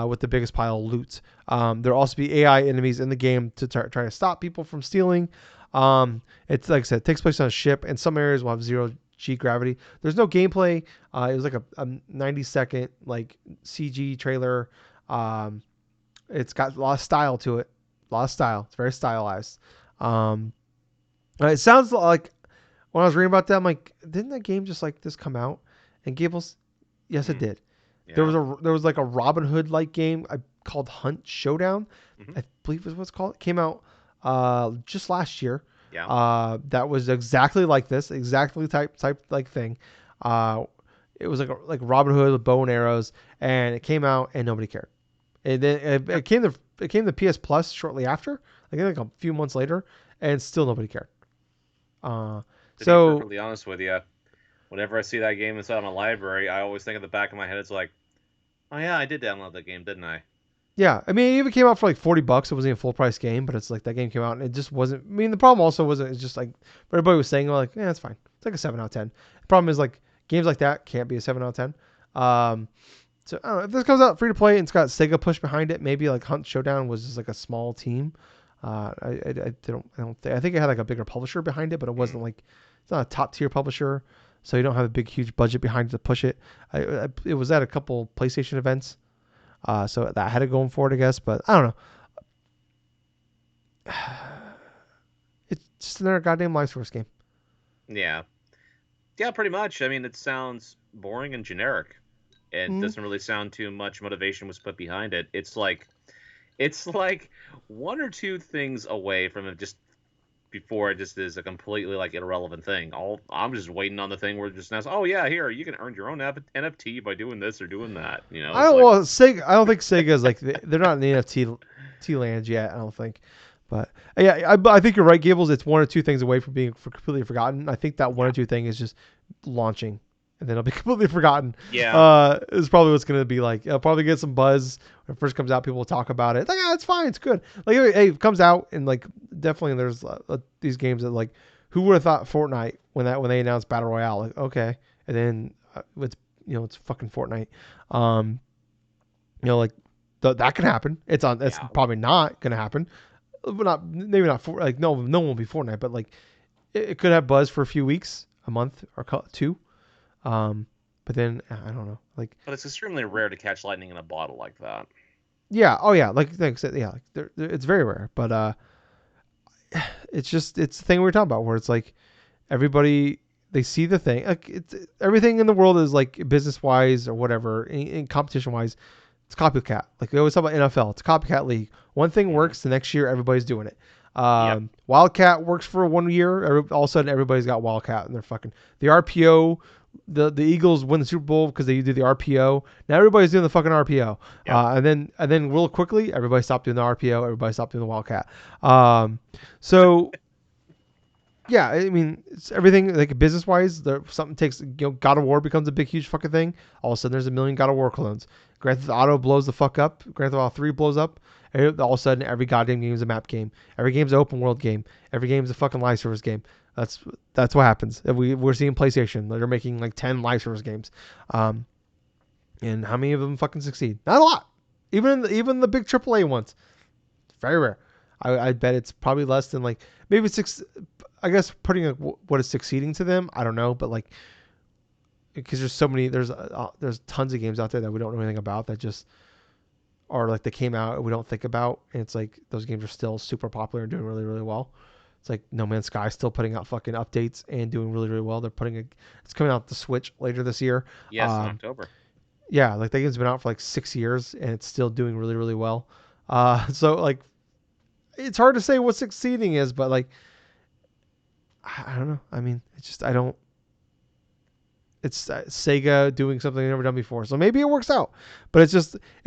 [SPEAKER 1] with the biggest pile of loot. There'll also be AI enemies in the game to try to stop people from stealing. It's like I said, it takes place on a ship, and some areas will have 0 G gravity. There's no gameplay. It was like a 90-second like CG trailer. It's got a lot of style to it. A lot of style. It's very stylized. It sounds like when I was reading about that, I'm like, didn't that game just like this come out? And Gables, yes, it did. Yeah. There was like a Robin Hood like game called Hunt Showdown. I believe is what it's called. It came out just last year. That was exactly like this, exactly type like thing. It was like Robin Hood with bow and arrows, and it came out and nobody cared. And then it came to PS Plus shortly after, like a few months later, and still nobody cared.
[SPEAKER 2] To be perfectly honest with you, whenever I see that game inside my library, I always think in the back of my head, it's like, oh yeah, I did download that game, didn't I?
[SPEAKER 1] Yeah, I mean, it even came out for like $40. It wasn't a full price game, but it's like that game came out and it just wasn't. I mean, the problem also wasn't. It's just like everybody was saying, like, yeah, it's fine. It's like a 7 out of 10. The problem is like games like that can't be a 7 out of 10. So I don't know if this comes out free to play and it's got Sega push behind it. Maybe like Hunt Showdown was just like a small team. I think it had like a bigger publisher behind it, but it wasn't like it's not a top tier publisher, so you don't have a big huge budget behind it to push it. It was at a couple PlayStation events. So that had it going for it, I guess. But I don't know. It's just another goddamn live source game.
[SPEAKER 2] Yeah. Yeah, pretty much. I mean, it sounds boring and generic. It doesn't really sound too much motivation was put behind it. It's like one or two things away from it just before it just is a completely like irrelevant thing. I'm just waiting on the thing where it just says, oh yeah, here you can earn your own NFT by doing this or doing that. You know,
[SPEAKER 1] Sega. I don't think Sega is like they're not in the NFT land yet. I don't think, but yeah, I think you're right, Gables. It's one or two things away from being completely forgotten. I think that one or two thing is just launching, and then it'll be completely forgotten.
[SPEAKER 2] Yeah,
[SPEAKER 1] is probably what's gonna be like. It'll probably get some buzz when it first comes out. People will talk about it. It's like, yeah, it's fine, it's good. Like, hey, it comes out and like definitely there's these games that like, who would have thought Fortnite when they announced Battle Royale? Like, okay, and then it's fucking Fortnite. Like that can happen. It's probably not gonna happen. But maybe not for like no one will be Fortnite, but like it could have buzz for a few weeks, a month or two. But then I don't know, like.
[SPEAKER 2] But it's extremely rare to catch lightning in a bottle like that.
[SPEAKER 1] Yeah. Oh yeah. Like I said, yeah. Like it's very rare, but it's the thing we were talking about where it's like everybody they see the thing like everything in the world is like business wise or whatever in competition wise. It's copycat. Like we always talk about NFL. It's a copycat league. One thing works, the next year everybody's doing it. Wildcat works for 1 year. All of a sudden everybody's got Wildcat and they're fucking the RPO. The Eagles win the Super Bowl because they do the RPO. Now everybody's doing the fucking RPO. And then real quickly everybody stopped doing the RPO. Everybody stopped doing the Wildcat. So. Yeah, I mean, it's everything like business wise. Something takes, God of War becomes a big, huge fucking thing. All of a sudden, there's a million God of War clones. Grand Theft Auto blows the fuck up. Grand Theft Auto 3 blows up. And all of a sudden, every goddamn game is a map game. Every game's an open world game. Every game's a fucking live service game. That's what happens. We're seeing PlayStation. They're making like 10 live service games. And how many of them fucking succeed? Not a lot. Even the big AAA ones. It's very rare. I bet it's probably less than like maybe 6. I guess putting what is succeeding to them, I don't know, but like because there's so many, there's tons of games out there that we don't know anything about that just are like they came out and we don't think about, and it's like those games are still super popular and doing really really well. It's like No Man's Sky still putting out fucking updates and doing really really well. It's coming out the Switch later this year.
[SPEAKER 2] Yes, in October.
[SPEAKER 1] Yeah, like that game's been out for like 6 years and it's still doing really really well. So like it's hard to say what succeeding is, but like. I don't know. I mean, it's just it's Sega doing something they've never done before, so maybe it works out. But it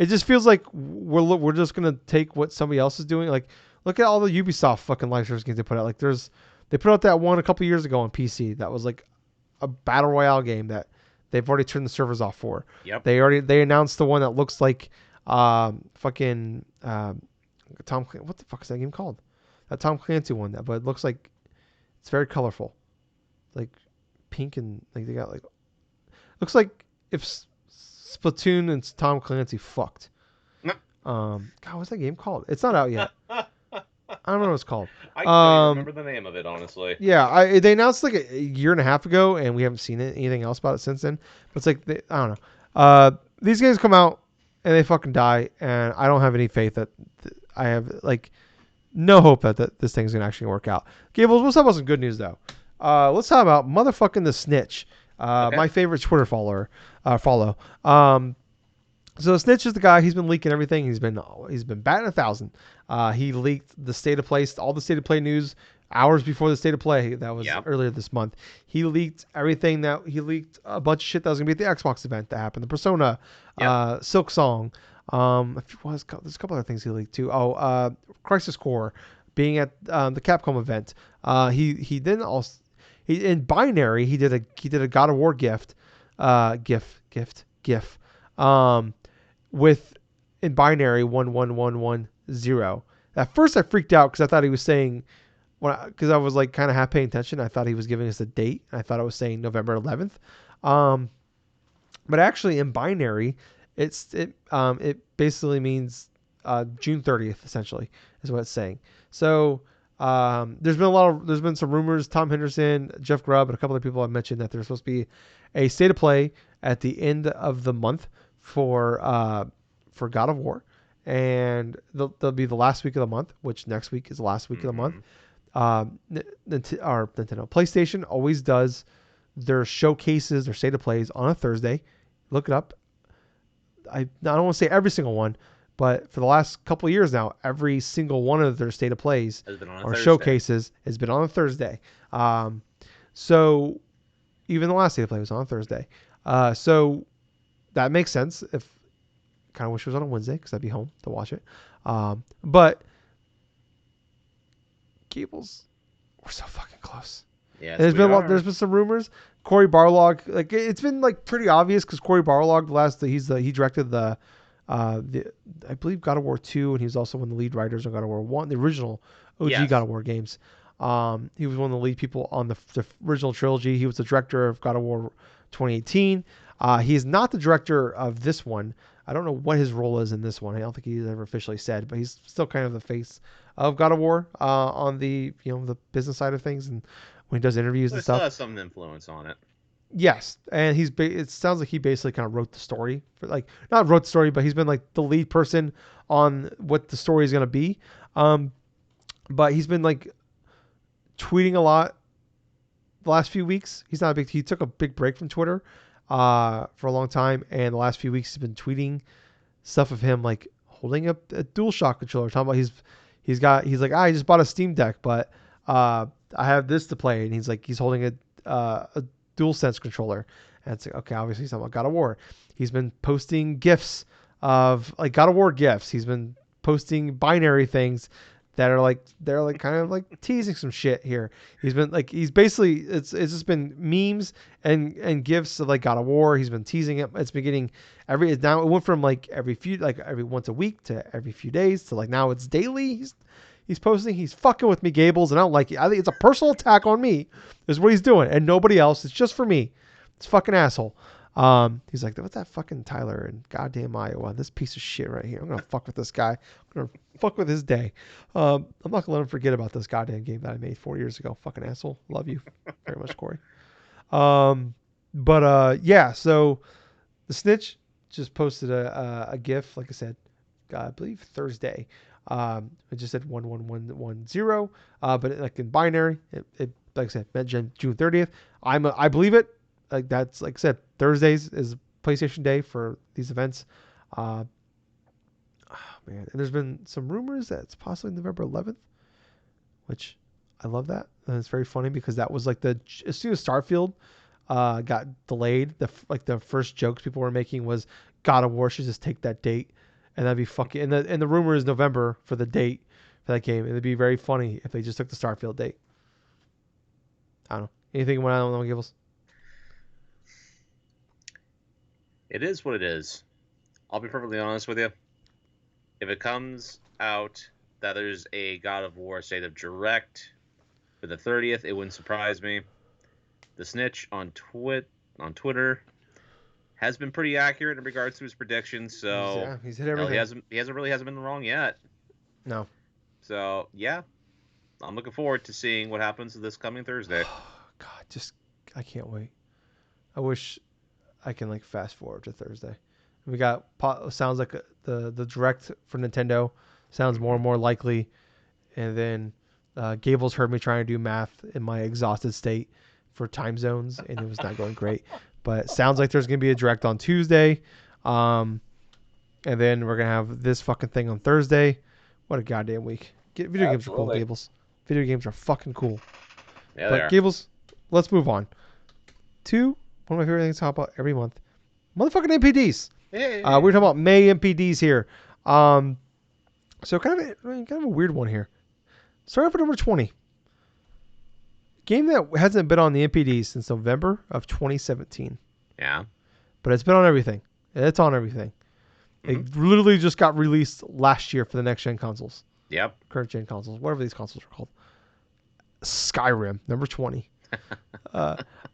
[SPEAKER 1] just feels like we're just gonna take what somebody else is doing. Like, look at all the Ubisoft fucking live service games they put out. Like, they put out that one a couple years ago on PC that was like a battle royale game that they've already turned the servers off for.
[SPEAKER 2] Yep.
[SPEAKER 1] They announced the one that looks like fucking Tom. What the fuck is that game called? That Tom Clancy one. But it looks like. It's very colorful, like pink and like they got like looks like if Splatoon and Tom Clancy fucked. God, what's that game called? It's not out yet. I don't know what it's called.
[SPEAKER 2] I can't remember the name of it, honestly.
[SPEAKER 1] Yeah, they announced like a year and a half ago, and we haven't seen anything else about it since then. But it's like I don't know. These games come out and they fucking die, and I don't have any faith that I have like. No hope that this thing's gonna actually work out. Gables, let's talk about some good news though. Let's talk about motherfucking the Snitch. Okay. My favorite Twitter follow. So the Snitch is the guy. He's been leaking everything. He's been batting 1,000. He leaked the state of play, all the state of play news hours before the state of play that was
[SPEAKER 2] Yep.
[SPEAKER 1] earlier this month. He leaked he leaked a bunch of shit that was gonna be at the Xbox event that happened. The Persona,
[SPEAKER 2] Yep.
[SPEAKER 1] Silk Song, there's a couple other things he leaked too. Crisis Core being at the Capcom event. He then also in Binary he did a God of War GIF with in Binary 11110. At first I freaked out because I thought he was saying because I was like kind of half paying attention. I thought he was giving us a date. I thought I was saying November 11th. But actually in Binary, it basically means June 30th essentially is what it's saying. So there's been some rumors. Tom Henderson, Jeff Grubb, and a couple of people have mentioned that there's supposed to be a state of play at the end of the month for God of War, and they'll be the last week of the month, which next week is the last week of the month. Nintendo PlayStation always does their showcases or state of plays on a Thursday. Look it up. I don't want to say every single one, but for the last couple of years now, every single one of their state of plays or showcases has been on a Thursday. So even the last state of play was on a Thursday. So that makes sense. If kind of wish it was on a Wednesday because I'd be home to watch it. But Gables, we're so fucking close.
[SPEAKER 2] Yeah,
[SPEAKER 1] there's been some rumors. Cory Barlog, like it's been like pretty obvious because Cory Barlog, he directed the I believe God of War 2, and he was also one of the lead writers on God of War 1, the original OG God of War games. He was one of the lead people on the original trilogy. He was the director of God of War 2018. He is not the director of this one. I don't know what his role is in this one. I don't think he's ever officially said, but he's still kind of the face of God of War on the the business side of things, and when he does interviews and stuff.
[SPEAKER 2] Still has some influence on it.
[SPEAKER 1] Yes, and it sounds like he basically kind of wrote the story for not wrote the story, but he's been like the lead person on what the story is going to be. But he's been like tweeting a lot the last few weeks. He took a big break from Twitter for a long time, and the last few weeks he's been tweeting stuff of him like holding a DualShock controller, talking about he's like I just bought a Steam Deck, but I have this to play, and he's holding a DualSense controller, and it's like, okay, obviously he's talking about God of War. He's been posting gifs of like God of War gifs. He's been posting Binary things that are like they're kind of like teasing some shit here. He's basically it's just been memes and gifs of like God of War. He's been teasing it. It's been getting now it went from like every once a week to every few days to like now it's daily. He's posting. He's fucking with me, Gables, and I don't like it. I think it's a personal attack on me. Is what he's doing, and nobody else. It's just for me. It's fucking asshole. He's like, what's that fucking Tyler in goddamn Iowa? This piece of shit right here. I'm gonna fuck with this guy. I'm gonna fuck with his day. I'm not gonna let him forget about this goddamn game that I made 4 years ago. Fucking asshole. Love you very much, Corey. Yeah. So the Snitch just posted a GIF, like I said, I believe Thursday. It just said 11110. But like in Binary, it like I said, meant June 30th. I believe it. Like that's like I said, Thursdays is PlayStation Day for these events. Man, and there's been some rumors that it's possibly November 11th, which I love that. And it's very funny because that was like as soon as Starfield got delayed, the first jokes people were making was God of War should just take that date, and that'd be fucking. And the rumor is November for the date for that game. It'd be very funny if they just took the Starfield date. I don't know. Anything you want to know, Gables?
[SPEAKER 2] It is what it is. I'll be perfectly honest with you. If it comes out that there's a God of War State of Direct for the 30th, it wouldn't surprise me. The Snitch on Twitter has been pretty accurate in regards to his predictions, so
[SPEAKER 1] he's hit everything.
[SPEAKER 2] He hasn't been wrong yet.
[SPEAKER 1] No.
[SPEAKER 2] So yeah, I'm looking forward to seeing what happens this coming Thursday.
[SPEAKER 1] God, I can't wait. I wish I can like fast forward to Thursday. We got sounds like the direct for Nintendo sounds more and more likely, and then Gables heard me trying to do math in my exhausted state for time zones, and it was not going great. But it sounds like there's gonna be a direct on Tuesday, and then we're gonna have this fucking thing on Thursday. What a goddamn week! Video games are cool, Gables. Video games are fucking cool.
[SPEAKER 2] Yeah, they
[SPEAKER 1] But
[SPEAKER 2] are.
[SPEAKER 1] Gables, let's move on to one of my favorite things to talk about every month. Motherfucking NPDs.
[SPEAKER 2] Hey.
[SPEAKER 1] We're talking about May NPDs here. So kind of a weird one here. Start off with number 20. Game that hasn't been on the NPDs since November of 2017.
[SPEAKER 2] Yeah.
[SPEAKER 1] But it's been on everything. It's on everything.
[SPEAKER 2] Mm-hmm.
[SPEAKER 1] It literally just got released last year for the next gen consoles.
[SPEAKER 2] Yep.
[SPEAKER 1] Current gen consoles. Whatever these consoles are called. Skyrim, number 20.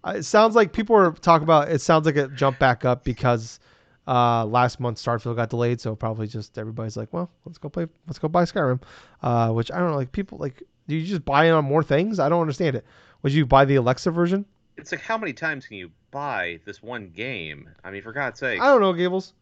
[SPEAKER 1] It sounds like people are talking about, it sounds like it jumped back up because last month Starfield got delayed, so probably just everybody's like, well, let's go buy Skyrim. Which I don't know, like people like, do you just buy it on more things? I don't understand it. Would you buy the Alexa version?
[SPEAKER 2] It's like, how many times can you buy this one game? I mean, for God's sake.
[SPEAKER 1] I don't know, Gables.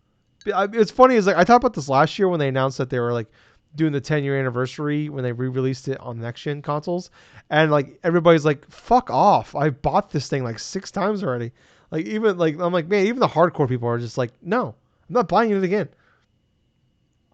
[SPEAKER 1] It's funny, is like I talked about this last year when they announced that they were like doing the 10-year anniversary when they re-released it on next gen consoles, and like everybody's like, fuck off, I bought this thing like 6 times already. Like even like I'm like, man, even the hardcore people are just like, no, I'm not buying it again.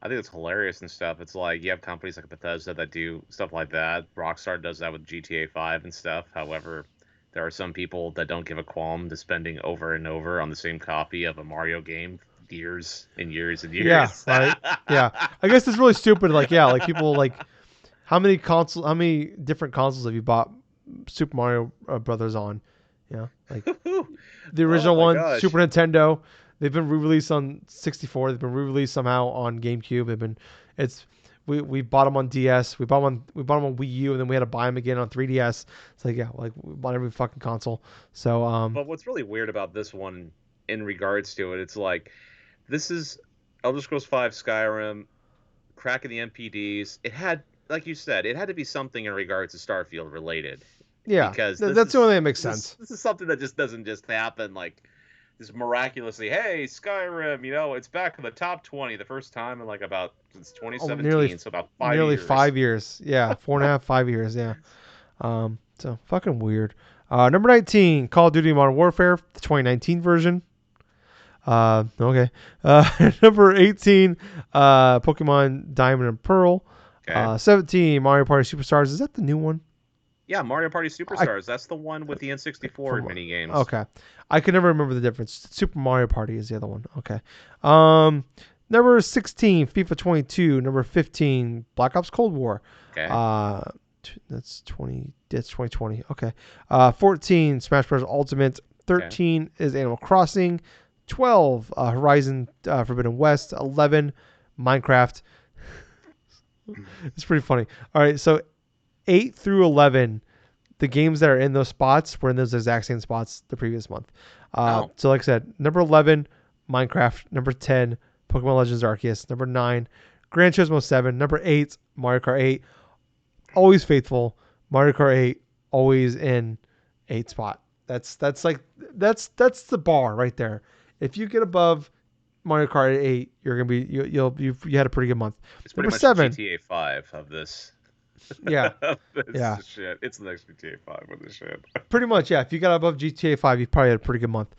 [SPEAKER 2] I think it's hilarious and stuff. It's like you have companies like Bethesda that do stuff like that. Rockstar does that with GTA 5 and stuff. However, there are some people that don't give a qualm to spending over and over on the same copy of a Mario game years and years and years.
[SPEAKER 1] Yeah, right. Yeah, I guess it's really stupid. Like, yeah, like people like, how many different consoles have you bought Super Mario Brothers on? Yeah, like the original one,
[SPEAKER 2] gosh.
[SPEAKER 1] Super Nintendo. They've been re-released on 64. They've been re-released somehow on GameCube. We bought them on DS. We bought them on Wii U, and then we had to buy them again on 3DS. It's like, yeah, like we bought every fucking console. So
[SPEAKER 2] But what's really weird about this one in regards to it, it's like this is Elder Scrolls V Skyrim, cracking the NPDs. It had, like you said, it had to be something in regards to Starfield related.
[SPEAKER 1] yeah,
[SPEAKER 2] Because
[SPEAKER 1] that's the only thing that makes sense.
[SPEAKER 2] This is something that just doesn't just happen like just miraculously. Hey, Skyrim, it's back in the top 20 the first time in like about since 2017, so about 5
[SPEAKER 1] nearly
[SPEAKER 2] years.
[SPEAKER 1] 5 years. Yeah, 4.5, 5 years. Yeah. So fucking weird. Number 19, Call of Duty Modern Warfare, the 2019 version. Okay. Number 18, Pokemon Diamond and Pearl.
[SPEAKER 2] Okay.
[SPEAKER 1] 17, Mario Party Superstars. Is that the new one?
[SPEAKER 2] Yeah, Mario Party Superstars. That's the one with the N64 mini games.
[SPEAKER 1] Okay. I can never remember the difference. Super Mario Party is the other one. Okay. Number 16, FIFA 22. Number 15, Black Ops Cold War.
[SPEAKER 2] Okay.
[SPEAKER 1] That's 2020. Okay. 14, Smash Bros. Ultimate. 13 is Animal Crossing. 12, Horizon Forbidden West. 11, Minecraft. It's pretty funny. All right, so 8 through 11, the games that are in those spots were in those exact same spots the previous month. So like I said, number 11, Minecraft. Number 10, Pokemon Legends Arceus. Number 9, Gran Turismo 7. Number 8, Mario Kart 8. Always faithful. Mario Kart 8, always in 8 spot. That's the bar right there. If you get above Mario Kart 8, you're gonna be you had a pretty good month.
[SPEAKER 2] It's
[SPEAKER 1] Number
[SPEAKER 2] pretty much
[SPEAKER 1] 7.
[SPEAKER 2] GTA 5 of this.
[SPEAKER 1] Yeah.
[SPEAKER 2] Yeah. Shit. It's the next GTA 5 with this shit.
[SPEAKER 1] Pretty much, yeah. If you got above GTA 5, you probably had a pretty good month.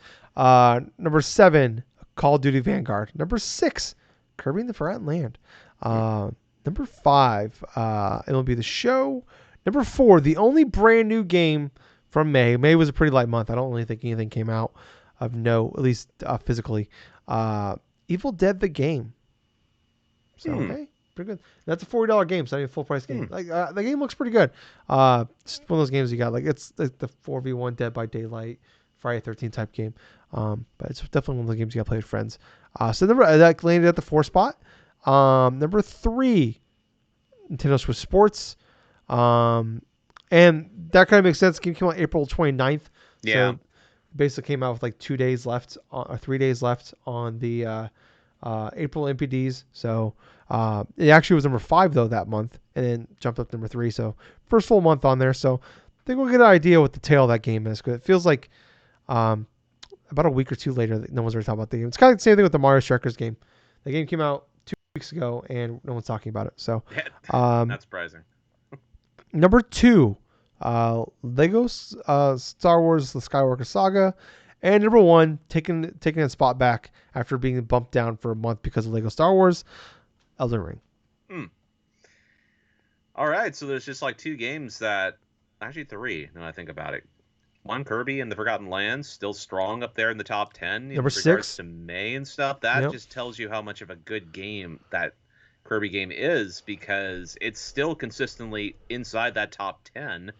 [SPEAKER 1] Number 7, Call of Duty Vanguard. Number 6, Kirby and the Forgotten Land. Number 5, MLB The Show. Number 4, the only brand new game from May. May was a pretty light month. I don't really think anything came out of note, at least physically. Evil Dead the game. So, hey, pretty good. That's a $40 game, so not even a full price game. Like the game looks pretty good. It's one of those games you got. Like it's like the 4v1 Dead by Daylight, Friday 13 type game. But it's definitely one of the games you got to play with friends. So that landed at the 4 spot. Number 3, Nintendo Switch Sports. And that kind of makes sense. The game came out April 29th.
[SPEAKER 2] Yeah.
[SPEAKER 1] So basically came out with like 2 days left, or 3 days left on the April NPDs. So it actually was number 5 though that month, and then jumped up to number 3. So first full month on there. So I think we'll get an idea what the tail of that game is. Because it feels like about a week or 2 later, no one's really talking about the game. It's kind of the same thing with the Mario Strikers game. The game came out 2 weeks ago, and no one's talking about it. So
[SPEAKER 2] not surprising.
[SPEAKER 1] Number 2, Lego Star Wars: The Skywalker Saga, and number 1, taking a spot back after being bumped down for a month because of Lego Star Wars, Elden Ring.
[SPEAKER 2] All right, so there's just like two games that, actually three, now I think about it. One, Kirby and the Forgotten Lands, still strong up there in the top 10
[SPEAKER 1] Number
[SPEAKER 2] in regards
[SPEAKER 1] 6.
[SPEAKER 2] to May and stuff. That
[SPEAKER 1] Yep.
[SPEAKER 2] just tells you how much of a good game that Kirby game is, because it's still consistently inside that top 10.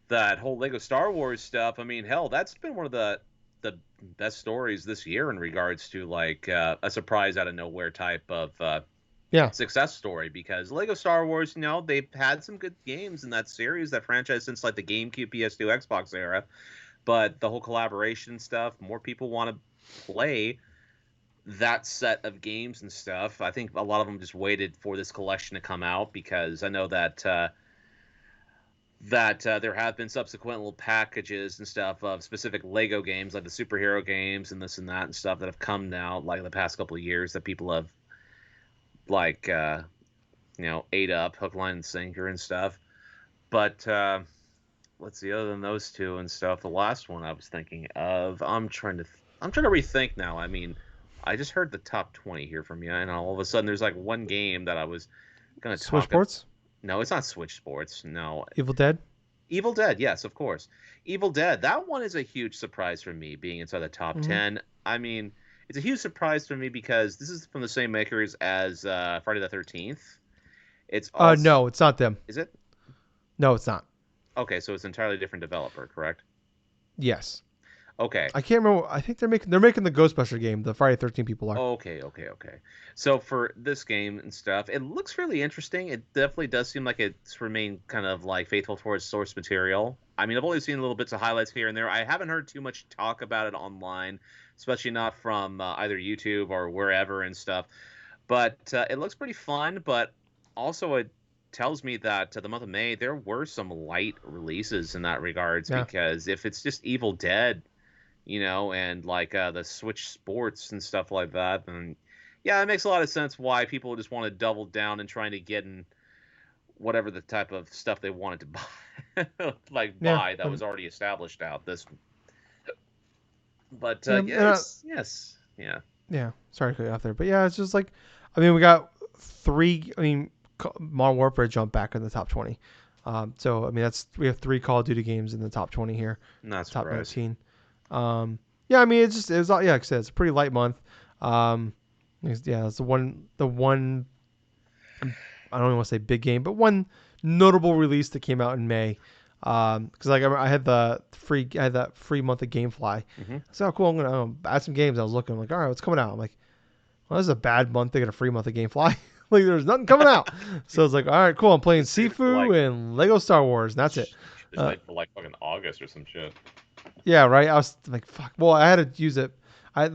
[SPEAKER 2] That whole Lego Star Wars stuff, I mean, hell, that's been one of the best stories this year in regards to like a surprise out of nowhere type of
[SPEAKER 1] Yeah.
[SPEAKER 2] success story, because Lego Star Wars, they've had some good games in that series, that franchise, since like the GameCube, PS2, Xbox era. But the whole collaboration stuff, more people want to play that set of games and stuff. I think a lot of them just waited for this collection to come out, because I know that there have been subsequent little packages and stuff of specific Lego games, like the superhero games and this and that and stuff, that have come out like the past couple of years, that people have like ate up hook, line, and sinker and stuff. But let's see, other than those two and stuff, the last one I was thinking of, I'm trying to rethink now. I mean, I just heard the top 20 here from you, and all of a sudden there's like one game that I was gonna
[SPEAKER 1] Switch
[SPEAKER 2] talk
[SPEAKER 1] Sports.
[SPEAKER 2] No, it's not Switch Sports. No.
[SPEAKER 1] Evil Dead.
[SPEAKER 2] Evil Dead, yes, of course. Evil Dead, that one is a huge surprise for me, being inside the top 10. I mean, it's a huge surprise for me because this is from the same makers as Friday the 13th. It's also...
[SPEAKER 1] No, it's not them.
[SPEAKER 2] Is it?
[SPEAKER 1] No, it's not.
[SPEAKER 2] Okay, so it's an entirely different developer, correct?
[SPEAKER 1] Yes.
[SPEAKER 2] Okay.
[SPEAKER 1] I can't remember. I think they're making the Ghostbuster game. The Friday 13 people are.
[SPEAKER 2] Okay. So for this game and stuff, it looks really interesting. It definitely does seem like it's remained kind of like faithful towards source material. I mean, I've only seen little bits of highlights here and there. I haven't heard too much talk about it online, especially not from either YouTube or wherever and stuff. But it looks pretty fun, but also it tells me that the month of May, there were some light releases in that regards, because if it's just Evil Dead, and like the Switch Sports and stuff like that, then yeah, it makes a lot of sense why people just want to double down and trying to get in whatever the type of stuff they wanted to buy, buy that was already established out. But yes.
[SPEAKER 1] Yeah. Sorry to cut you off there, but yeah, it's just like, I mean, we got 3. I mean, Modern Warfare jumped back in the top 20. So I mean, we have 3 Call of Duty games in the top 20 here.
[SPEAKER 2] Not
[SPEAKER 1] top
[SPEAKER 2] surprised.
[SPEAKER 1] 19. Yeah, I mean, it was like I said, it's a pretty light month. It's the one I don't even want to say big game, but one notable release that came out in May. Because like I had that free month of GameFly. So cool, I'm gonna add some games. I was looking, I'm like, all right, what's coming out? I'm like, well, this is a bad month to get a free month of GameFly. Like, there's nothing coming out. So it's like, all right, cool. I'm playing Sifu and Lego Star Wars, and that's it.
[SPEAKER 2] It's like fucking August or some shit.
[SPEAKER 1] Yeah, right. I was like, fuck. Well, I had to use it. I had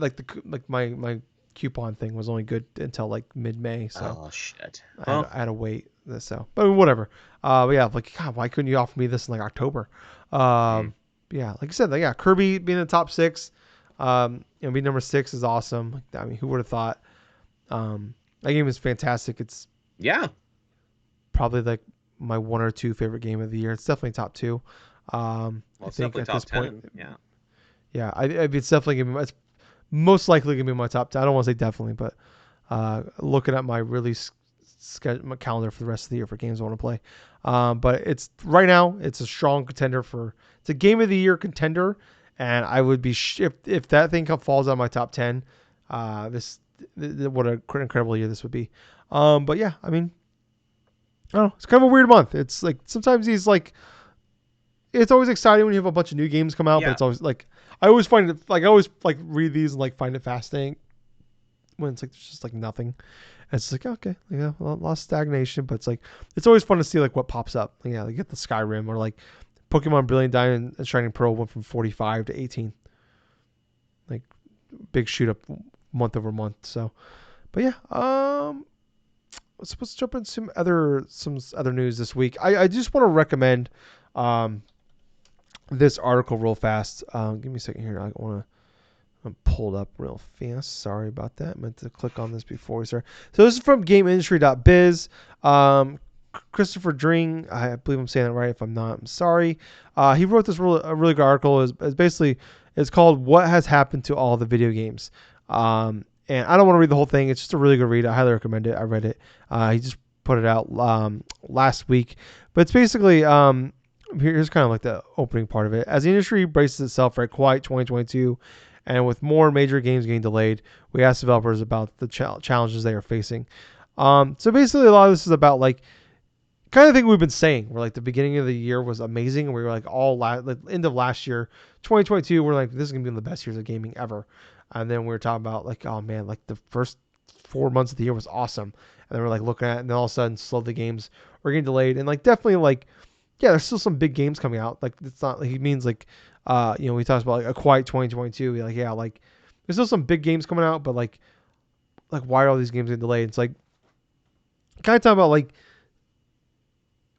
[SPEAKER 1] my coupon thing was only good until like mid-May, so
[SPEAKER 2] oh shit.
[SPEAKER 1] I had to wait. So, but whatever. But yeah, like, God, why couldn't you offer me this in like October? Yeah, like I said, like, yeah, Kirby being in the top 6, being number 6 is awesome. Like, I mean, who would have thought? That game is fantastic. It's probably like my 1 or 2 favorite game of the year. It's definitely top 2. I think at this point, it's definitely gonna be. It's most likely gonna be my top 10. I don't want to say definitely, but looking at my release my calendar for the rest of the year for games I want to play, but it's right now it's a strong contender it's a game of the year contender, and I would be if that thing falls on my top 10. What an incredible year this would be. But yeah, I mean, I don't know, it's kind of a weird month. It's like sometimes these like. It's always exciting when you have a bunch of new games come out, but it's always like I always find it like I always like read these and like find it fascinating when it's like there's just like nothing. And it's like, okay, a lot of stagnation, but it's like it's always fun to see like what pops up. Like, you get the Skyrim, or like Pokemon Brilliant Diamond and Shining Pearl went from 45 to 18. Like big shoot up month over month. So, but yeah, let's jump into some other news this week. I just want to recommend this article real fast. Give me a second here. I want to pull it up real fast. Sorry about that. I meant to click on this before we start. So this is from GameIndustry.biz. Christopher Dring, I believe I'm saying that right. If I'm not, I'm sorry. He wrote this a really good article. It's called "What Has Happened to All the Video Games." And I don't want to read the whole thing. It's just a really good read. I highly recommend it. I read it. He just put it out last week, but it's basically here's kind of like the opening part of it. As the industry braces itself for a quiet 2022, and with more major games getting delayed, we asked developers about the challenges they are facing. So basically, a lot of this is about like kind of thing we've been saying. We're like the beginning of the year was amazing. We were like like end of last year, 2022. We're like this is gonna be one of the best years of gaming ever. And then we were talking about like oh man, like the first 4 months of the year was awesome. And then we're like looking at it, and then all of a sudden, slow the games were getting delayed. And like definitely like yeah, there's still some big games coming out. Like it's not like he means like we talked about like a quiet 2022. Like yeah, like there's still some big games coming out, but like why are all these games getting delayed? It's like kind of talking about like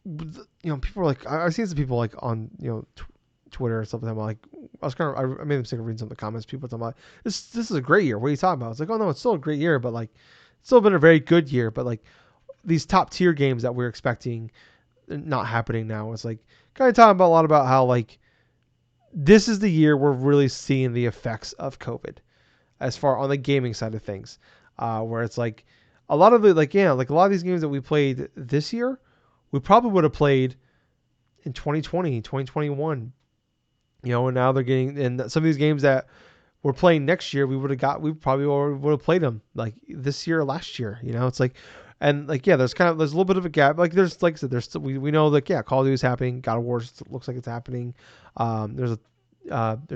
[SPEAKER 1] people are like I've seen some people like on Twitter and stuff like that. Like I made a mistake of reading some of the comments. People talking about this is a great year. What are you talking about? It's like oh no, it's still a great year, but like it's still been a very good year. But like these top tier games that we're expecting not happening now. It's like kind of talking about a lot about how like this is the year we're really seeing the effects of COVID as far on the gaming side of things, where it's like a lot of the like a lot of these games that we played this year we probably would have played in 2020, 2021, and now they're getting, and some of these games that we're playing next year, we probably would have played them like this year or last year, it's like, and like, yeah, there's a little bit of a gap. Like there's, like I said, there's still, we know that, yeah, Call of Duty is happening. God of War looks like it's happening. There's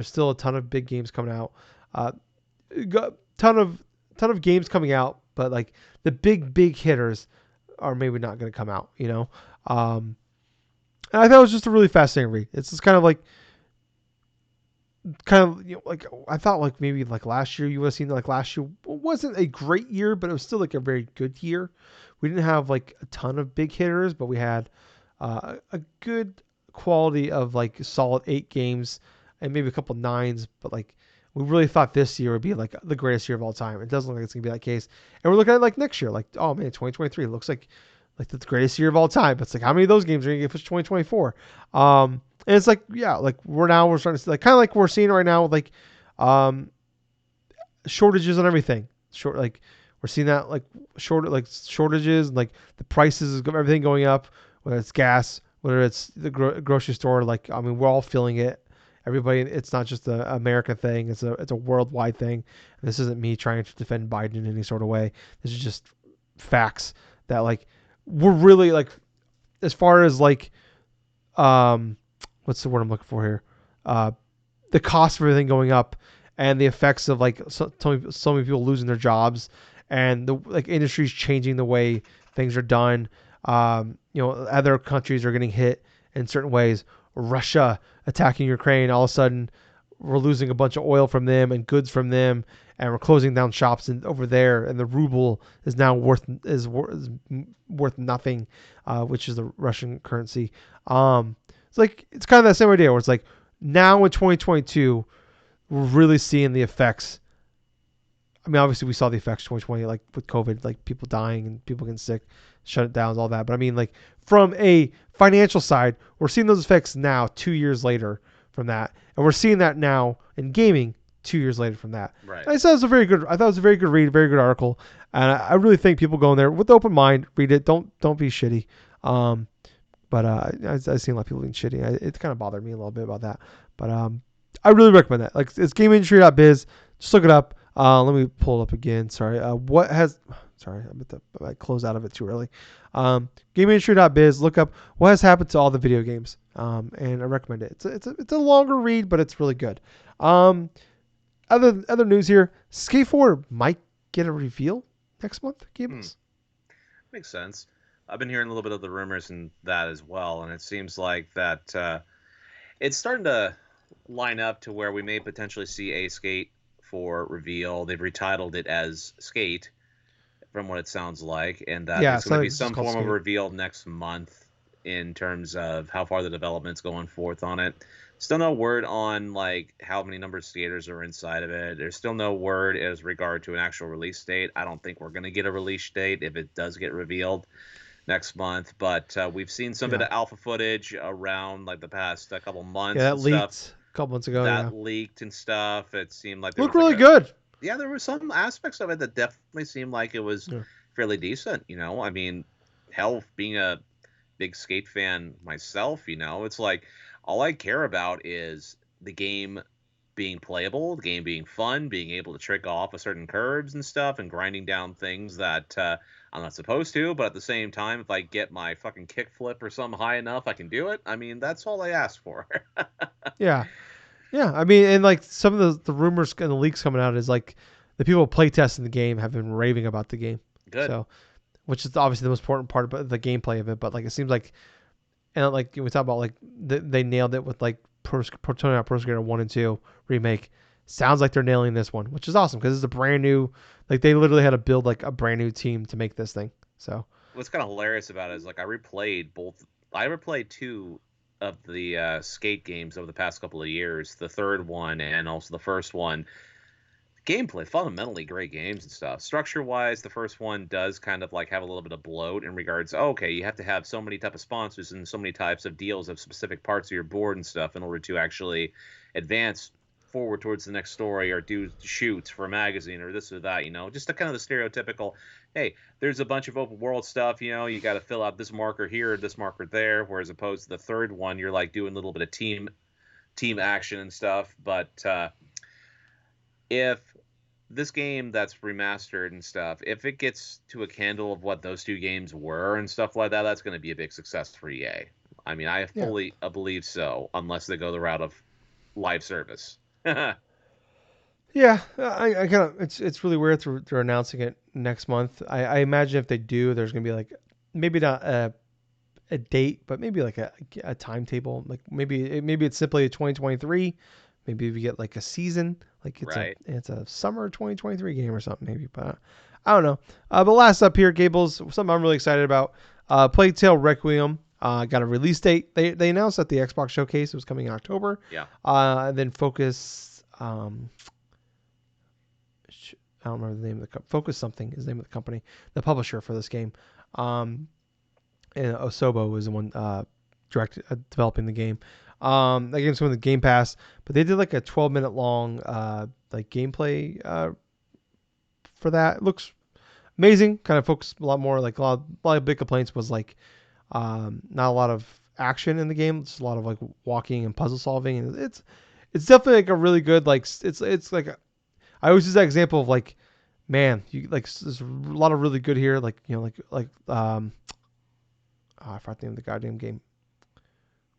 [SPEAKER 1] still a ton of big games coming out. Ton of games coming out, but like the big hitters are maybe not going to come out, and I thought it was just a really fascinating read. It's just kind of like like I thought like maybe like last year you would have seen like last year wasn't a great year, but it was still like a very good year. We didn't have like a ton of big hitters, but we had a good quality of like solid 8 games and maybe a couple 9s, but like we really thought this year would be like the greatest year of all time. It doesn't look like it's gonna be that case. And we're looking at like next year, like oh man, 2023 looks like the greatest year of all time. But it's like how many of those games are gonna get pushed to 2024? And it's like yeah, like we're starting to see like kind of like we're seeing right now with like shortages on everything. We're seeing that like shortages and like the prices of everything going up, whether it's gas, whether it's the grocery store. Like I mean, we're all feeling it. Everybody, it's not just a America thing. It's a worldwide thing. And this isn't me trying to defend Biden in any sort of way. This is just facts that like we're really like as far as like what's the word I'm looking for here? The cost of everything going up and the effects of like so many people losing their jobs and the like industries changing the way things are done. Other countries are getting hit in certain ways. Russia attacking Ukraine, all of a sudden we're losing a bunch of oil from them and goods from them, and we're closing down shops over there, and the ruble is now worth nothing, which is the Russian currency. It's kind of that same idea where it's like now in 2022 we're really seeing the effects. I mean, obviously we saw the effects 2020, like with COVID, like people dying and people getting sick, shutdowns, all that. But I mean, like from a financial side, we're seeing those effects now 2 years later from that. And we're seeing that now in gaming 2 years later from that.
[SPEAKER 2] Right.
[SPEAKER 1] And I thought it was a very good read, very good article. And I really think people go in there with an open mind, read it. Don't be shitty. But I've seen a lot of people being shitty. It kind of bothered me a little bit about that. But I really recommend that. Like it's gameindustry.biz. Just look it up. Let me pull it up again. Sorry. I closed out of it too early. Gameindustry.biz. Look up what has happened to all the video games. And I recommend it. It's a longer read, but it's really good. Other news here. Skate 4 might get a reveal next month. Gables.
[SPEAKER 2] Makes sense. I've been hearing a little bit of the rumors and that as well, and it seems like that it's starting to line up to where we may potentially see a Skate 4 reveal. They've retitled it as Skate, from what it sounds like, and that there's going to be some form of reveal next month in terms of how far the development's going forth on it. Still no word on like how many number of skaters are inside of it. There's still no word as regard to an actual release date. I don't think we're going to get a release date if it does get revealed next month, but we've seen some bit of alpha footage around like the past couple months.
[SPEAKER 1] Yeah, that leaked a couple months ago.
[SPEAKER 2] That leaked and stuff. It seemed like
[SPEAKER 1] looked really good.
[SPEAKER 2] Yeah, there were some aspects of it that definitely seemed like it was fairly decent. I mean, hell, being a big skate fan myself, it's like all I care about is the game being playable, the game being fun, being able to trick off of certain curves and stuff, and grinding down things that I'm not supposed to. But at the same time, if I get my fucking kickflip or something high enough, I can do it. I mean, that's all I ask for.
[SPEAKER 1] Yeah. Yeah, I mean, and like some of the rumors and the leaks coming out is like the people playtesting the game have been raving about the game.
[SPEAKER 2] Good.
[SPEAKER 1] So, which is obviously the most important part about the gameplay of it. But like, it seems like, and like we talk about, like they nailed it with like Protonia Pro Skater 1 and 2 remake. Sounds like they're nailing this one, which is awesome because it's a brand new. Like they literally had to build like a brand new team to make this thing. So
[SPEAKER 2] What's kind of hilarious about it is like I replayed both. I replayed two of the skate games over the past couple of years. The third one and also the first one. Gameplay, fundamentally great games and stuff. Structure wise, the first one does kind of like have a little bit of bloat in regards. Okay, you have to have so many type of sponsors and so many types of deals of specific parts of your board and stuff in order to actually advance forward towards the next story or do shoots for a magazine or this or that. Just the kind of the stereotypical. Hey, there's a bunch of open world stuff. You got to fill out this marker here, this marker there. Whereas opposed to the third one, you're like doing a little bit of team action and stuff. But if this game that's remastered and stuff, if it gets to a candle of what those two games were and stuff like that, that's going to be a big success for EA. I mean, I
[SPEAKER 1] yeah,
[SPEAKER 2] fully believe so, unless they go the route of live service.
[SPEAKER 1] yeah, I kind of it's really weird they're announcing it next month. I imagine if they do, there's gonna be like maybe not a date, but maybe like a timetable. Like maybe it's simply a 2023. Maybe we get like a season, like
[SPEAKER 2] Right.
[SPEAKER 1] it's a summer 2023 game or something maybe. But I don't know. But last up here, Gables, something I'm really excited about. Plague Tale Requiem. Got a release date. They announced at the Xbox Showcase it was coming in October.
[SPEAKER 2] Yeah.
[SPEAKER 1] And then Focus. I don't remember the name of the Focus something is the name of the company, the publisher for this game. And Osobo was the one developing the game. That game's coming with the Game Pass, but they did like a 12-minute long like gameplay for that. It looks amazing. Kind of focused a lot more, like a lot of big complaints was like not a lot of action in the game. It's a lot of like walking and puzzle solving, and it's definitely like a really good like it's like I always use that example of like, man, you like there's a lot of really good here, like I forgot the name of the goddamn game.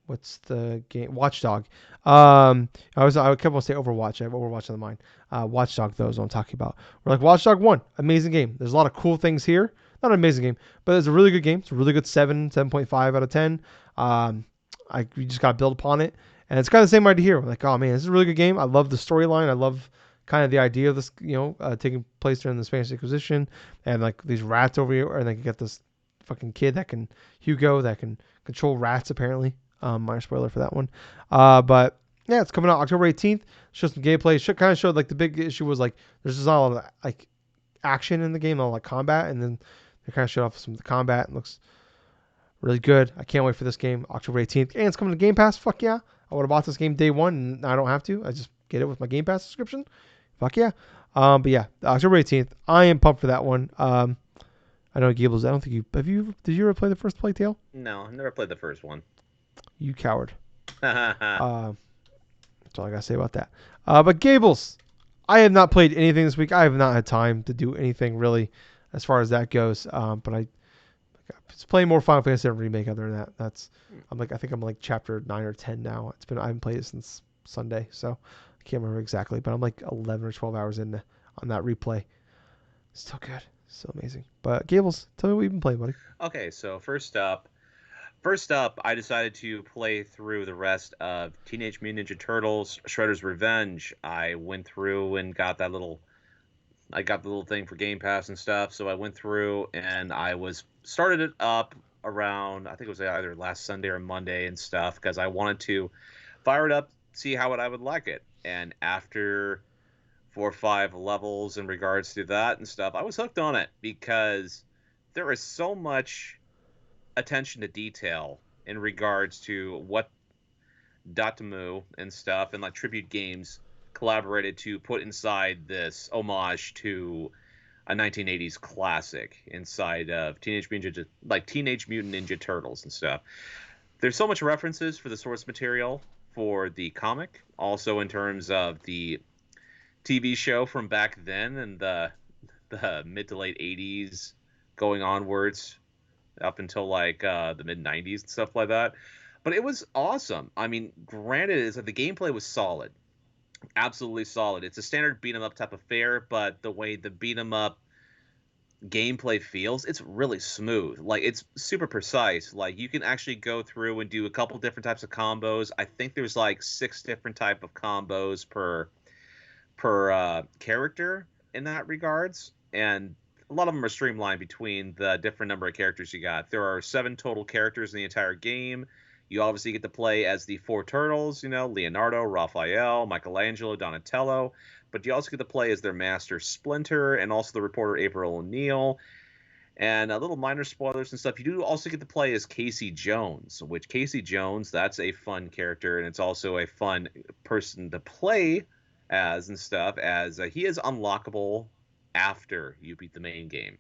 [SPEAKER 1] What's the game? Watchdog. I kept on saying Overwatch. I have Overwatch on the mind. Watchdog, though, is what I'm talking about. We're like Watchdog 1, amazing game. There's a lot of cool things here. Not an amazing game, but it's a really good game. It's a really good 7.5 out of 10. We just got to build upon it. And it's kind of the same idea here. We're like, oh man, this is a really good game. I love the storyline. I love kind of the idea of this, taking place during the Spanish Inquisition, and like these rats over here, and then you get this fucking kid Hugo that can control rats apparently. Minor spoiler for that one. But yeah, it's coming out October 18th. Show some gameplay. Kind of showed like the big issue was like there's just not a lot of like action in the game, a lot of like combat, and then they kind of showed off some of the combat. It looks really good. I can't wait for this game October 18th, and it's coming to Game Pass. Fuck yeah! I would have bought this game day one, and I don't have to. I just get it with my Game Pass subscription. Fuck yeah! But yeah, October 18th. I am pumped for that one. I know Gables. I don't think you have you. Did you ever play the first Plague Tale?
[SPEAKER 2] No, I never played the first one.
[SPEAKER 1] You coward. That's all I gotta say about that. But Gables, I have not played anything this week. I have not had time to do anything really, as far as that goes. But I was playing more Final Fantasy VII Remake. Other than that, I think I'm like chapter 9 or 10 now. I haven't played it since Sunday, so I can't remember exactly. But I'm like 11 or 12 hours in on that replay. Still good, still amazing. But Gables, tell me what you've been playing, buddy.
[SPEAKER 2] Okay, so First up, I decided to play through the rest of Teenage Mutant Ninja Turtles: Shredder's Revenge. I went through and got the little thing for Game Pass and stuff. So I went through and started it up around, I think it was either last Sunday or Monday and stuff, because I wanted to fire it up, see how I would like it. And after 4 or 5 levels in regards to that and stuff, I was hooked on it because there is so much attention to detail in regards to what Datamu and stuff and like Tribute Games collaborated to put inside this homage to a 1980s classic inside of Teenage Mutant Ninja Turtles and stuff. There's so much references for the source material for the comic, also in terms of the TV show from back then and the mid to late 80s going onwards up until like the mid 90s and stuff like that. But it was awesome. I mean, granted, is that the gameplay was solid, absolutely solid. It's a standard beat 'em up type of fare, but the way the beat 'em up gameplay feels, it's really smooth. Like, it's super precise. Like, you can actually go through and do a couple different types of combos. I think there's like 6 different type of combos per character in that regards, and a lot of them are streamlined between the different number of characters you got. There are 7 total characters in the entire game. You obviously get to play as the 4 turtles, Leonardo, Raphael, Michelangelo, Donatello, but you also get to play as their master Splinter and also the reporter April O'Neil. And a little minor spoilers and stuff, you do also get to play as Casey Jones, which Casey Jones, that's a fun character, and it's also a fun person to play as and stuff, as he is unlockable after you beat the main game.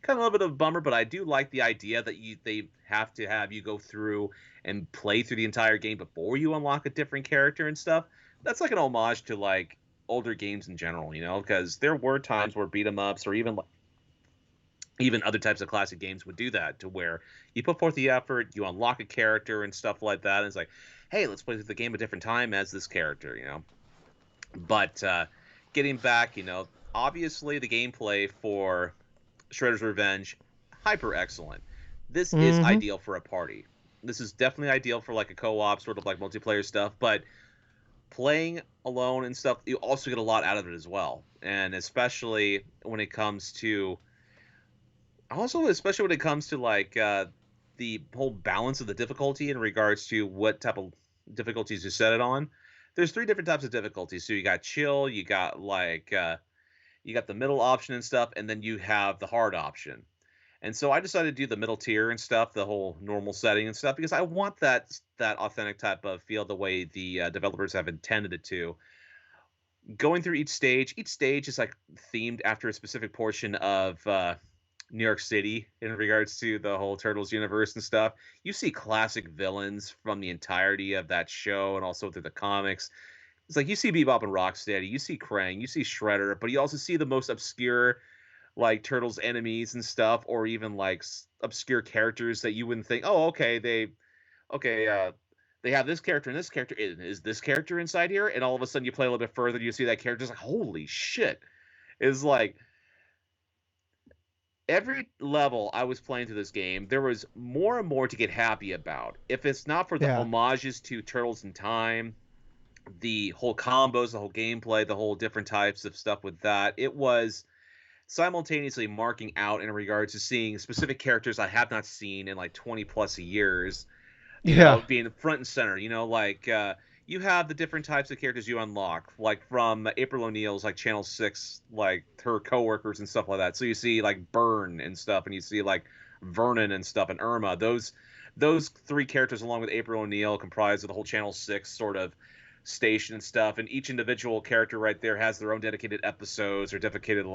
[SPEAKER 2] Kind of a little bit of a bummer, but I do like the idea that they have to have you go through and play through the entire game before you unlock a different character and stuff. That's like an homage to like older games in general, because there were times where beat 'em ups or even other types of classic games would do that, to where you put forth the effort, you unlock a character and stuff like that, and it's like, hey, let's play through the game a different time as this character, But getting back, obviously the gameplay for Shredder's Revenge, hyper excellent. This is ideal for a party. This is definitely ideal for like a co-op sort of like multiplayer stuff, but playing alone and stuff, you also get a lot out of it as well. And especially when it comes to like the whole balance of the difficulty in regards to what type of difficulties you set it on. There's 3 different types of difficulties. So you got chill, you got like you got the middle option and stuff, and then you have the hard option. And so I decided to do the middle tier and stuff, the whole normal setting and stuff, because I want that authentic type of feel the way the developers have intended it to. Going through each stage is like themed after a specific portion of New York City in regards to the whole Turtles universe and stuff. You see classic villains from the entirety of that show and also through the comics. It's like you see Bebop and Rocksteady, you see Krang, you see Shredder, but you also see the most obscure like Turtles enemies and stuff, or even like obscure characters that you wouldn't think, oh, okay, they have this character and this character. Is this character inside here? And all of a sudden you play a little bit further, you see that character, it's like, holy shit. It's like every level I was playing through this game, there was more and more to get happy about. If it's not for the homages to Turtles in Time, the whole combos, the whole gameplay, the whole different types of stuff with that, it was simultaneously marking out in regards to seeing specific characters I have not seen in like 20 plus years, being front and center, like you have the different types of characters you unlock, like from April O'Neil's like Channel 6, like her coworkers and stuff like that. So you see like Burn and stuff, and you see like Vernon and stuff, and Irma. Those 3 characters along with April O'Neil comprise of the whole Channel 6 sort of station and stuff, and each individual character right there has their own dedicated episodes or dedicated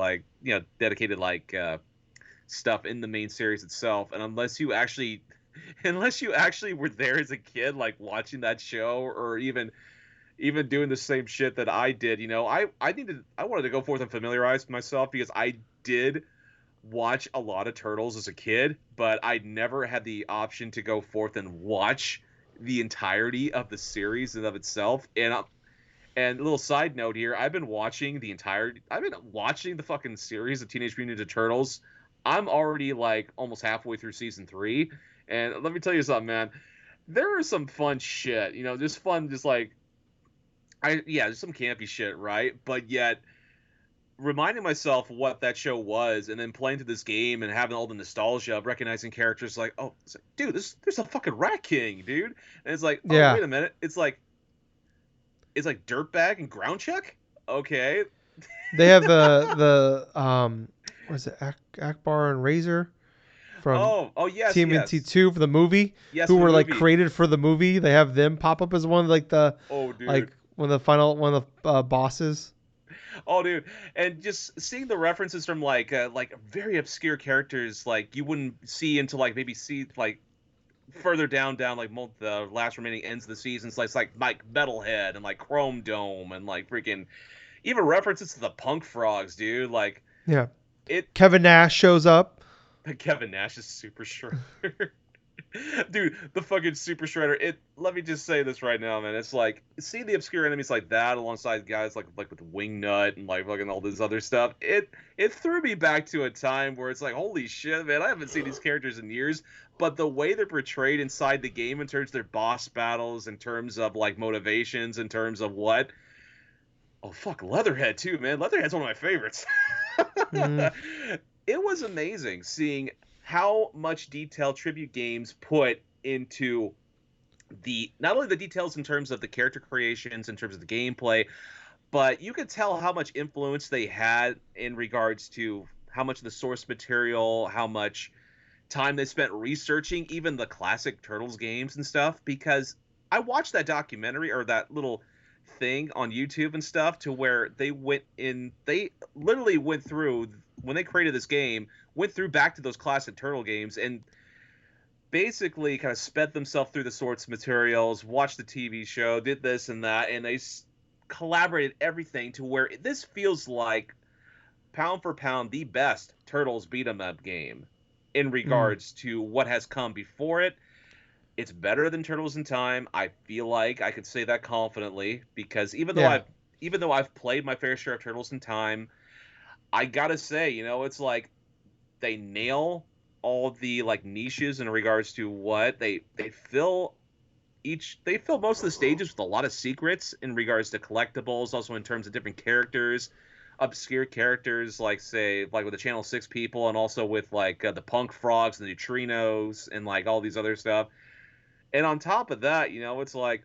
[SPEAKER 2] stuff in the main series itself. And unless you actually were there as a kid, like watching that show, or even doing the same shit that I did, I wanted to go forth and familiarize myself, because I did watch a lot of Turtles as a kid, but I never had the option to go forth and watch the entirety of the series and of itself. And a little side note here, I've been watching the fucking series of Teenage Mutant Ninja Turtles. I'm already like almost halfway through season 3, and let me tell you something, man. There is some fun shit, just fun, just like there's some campy shit, right? But yet reminding myself what that show was, and then playing through this game and having all the nostalgia of recognizing characters like, oh, it's like, dude, there's a fucking Rat King, dude. And it's like, oh, wait a minute, it's like Dirtbag and Ground Chuck. Okay.
[SPEAKER 1] They have the was it Akbar and Razor from
[SPEAKER 2] yes,
[SPEAKER 1] TMNT 2 for the movie, who were like created for the movie. They have them pop up as one of like the
[SPEAKER 2] dude,
[SPEAKER 1] like one of the bosses.
[SPEAKER 2] Oh, dude, and just seeing the references from like very obscure characters like you wouldn't see until like maybe see like further down like the last remaining ends of the seasons, like Metalhead and like Chrome Dome and like freaking even references to the Punk Frogs, dude. Like
[SPEAKER 1] Yeah.
[SPEAKER 2] it,
[SPEAKER 1] Kevin Nash shows up.
[SPEAKER 2] Kevin Nash is Super Shredder. Dude, the fucking Super Shredder. Let me just say this right now, man. It's like see the obscure enemies like that alongside guys like with Wingnut and like fucking all this other stuff. It threw me back to a time where it's like, holy shit, man, I haven't seen these characters in years. But the way they're portrayed inside the game in terms of their boss battles, in terms of like motivations, in terms of what. Oh fuck, Leatherhead too, man. Leatherhead's one of my favorites.
[SPEAKER 1] Mm,
[SPEAKER 2] It was amazing seeing how much detail tribute games put into the not only the details in terms of the character creations, in terms of the gameplay, but you could tell how much influence they had in regards to how much of the source material, how much time they spent researching even the classic Turtles games and stuff. Because I watched that documentary or that little thing on YouTube and stuff to where they literally went through when they created this game, went through back to those classic Turtle games and basically kind of sped themselves through the source materials, watched the TV show, did this and that, and they collaborated everything to where this feels like pound for pound the best Turtles beat 'em up game in
[SPEAKER 1] mm,
[SPEAKER 2] regards to what has come before it. It's better than Turtles in Time. I feel like I could say that confidently because
[SPEAKER 1] yeah.
[SPEAKER 2] even though I've played my fair share of Turtles in Time, I gotta say, it's like they nail all the like niches in regards to what they fill they fill most of the stages with a lot of secrets in regards to collectibles, also in terms of different characters, obscure characters like say like with the Channel 6 people and also with like the Punk Frogs and the Neutrinos and like all these other stuff. And on top of that, it's like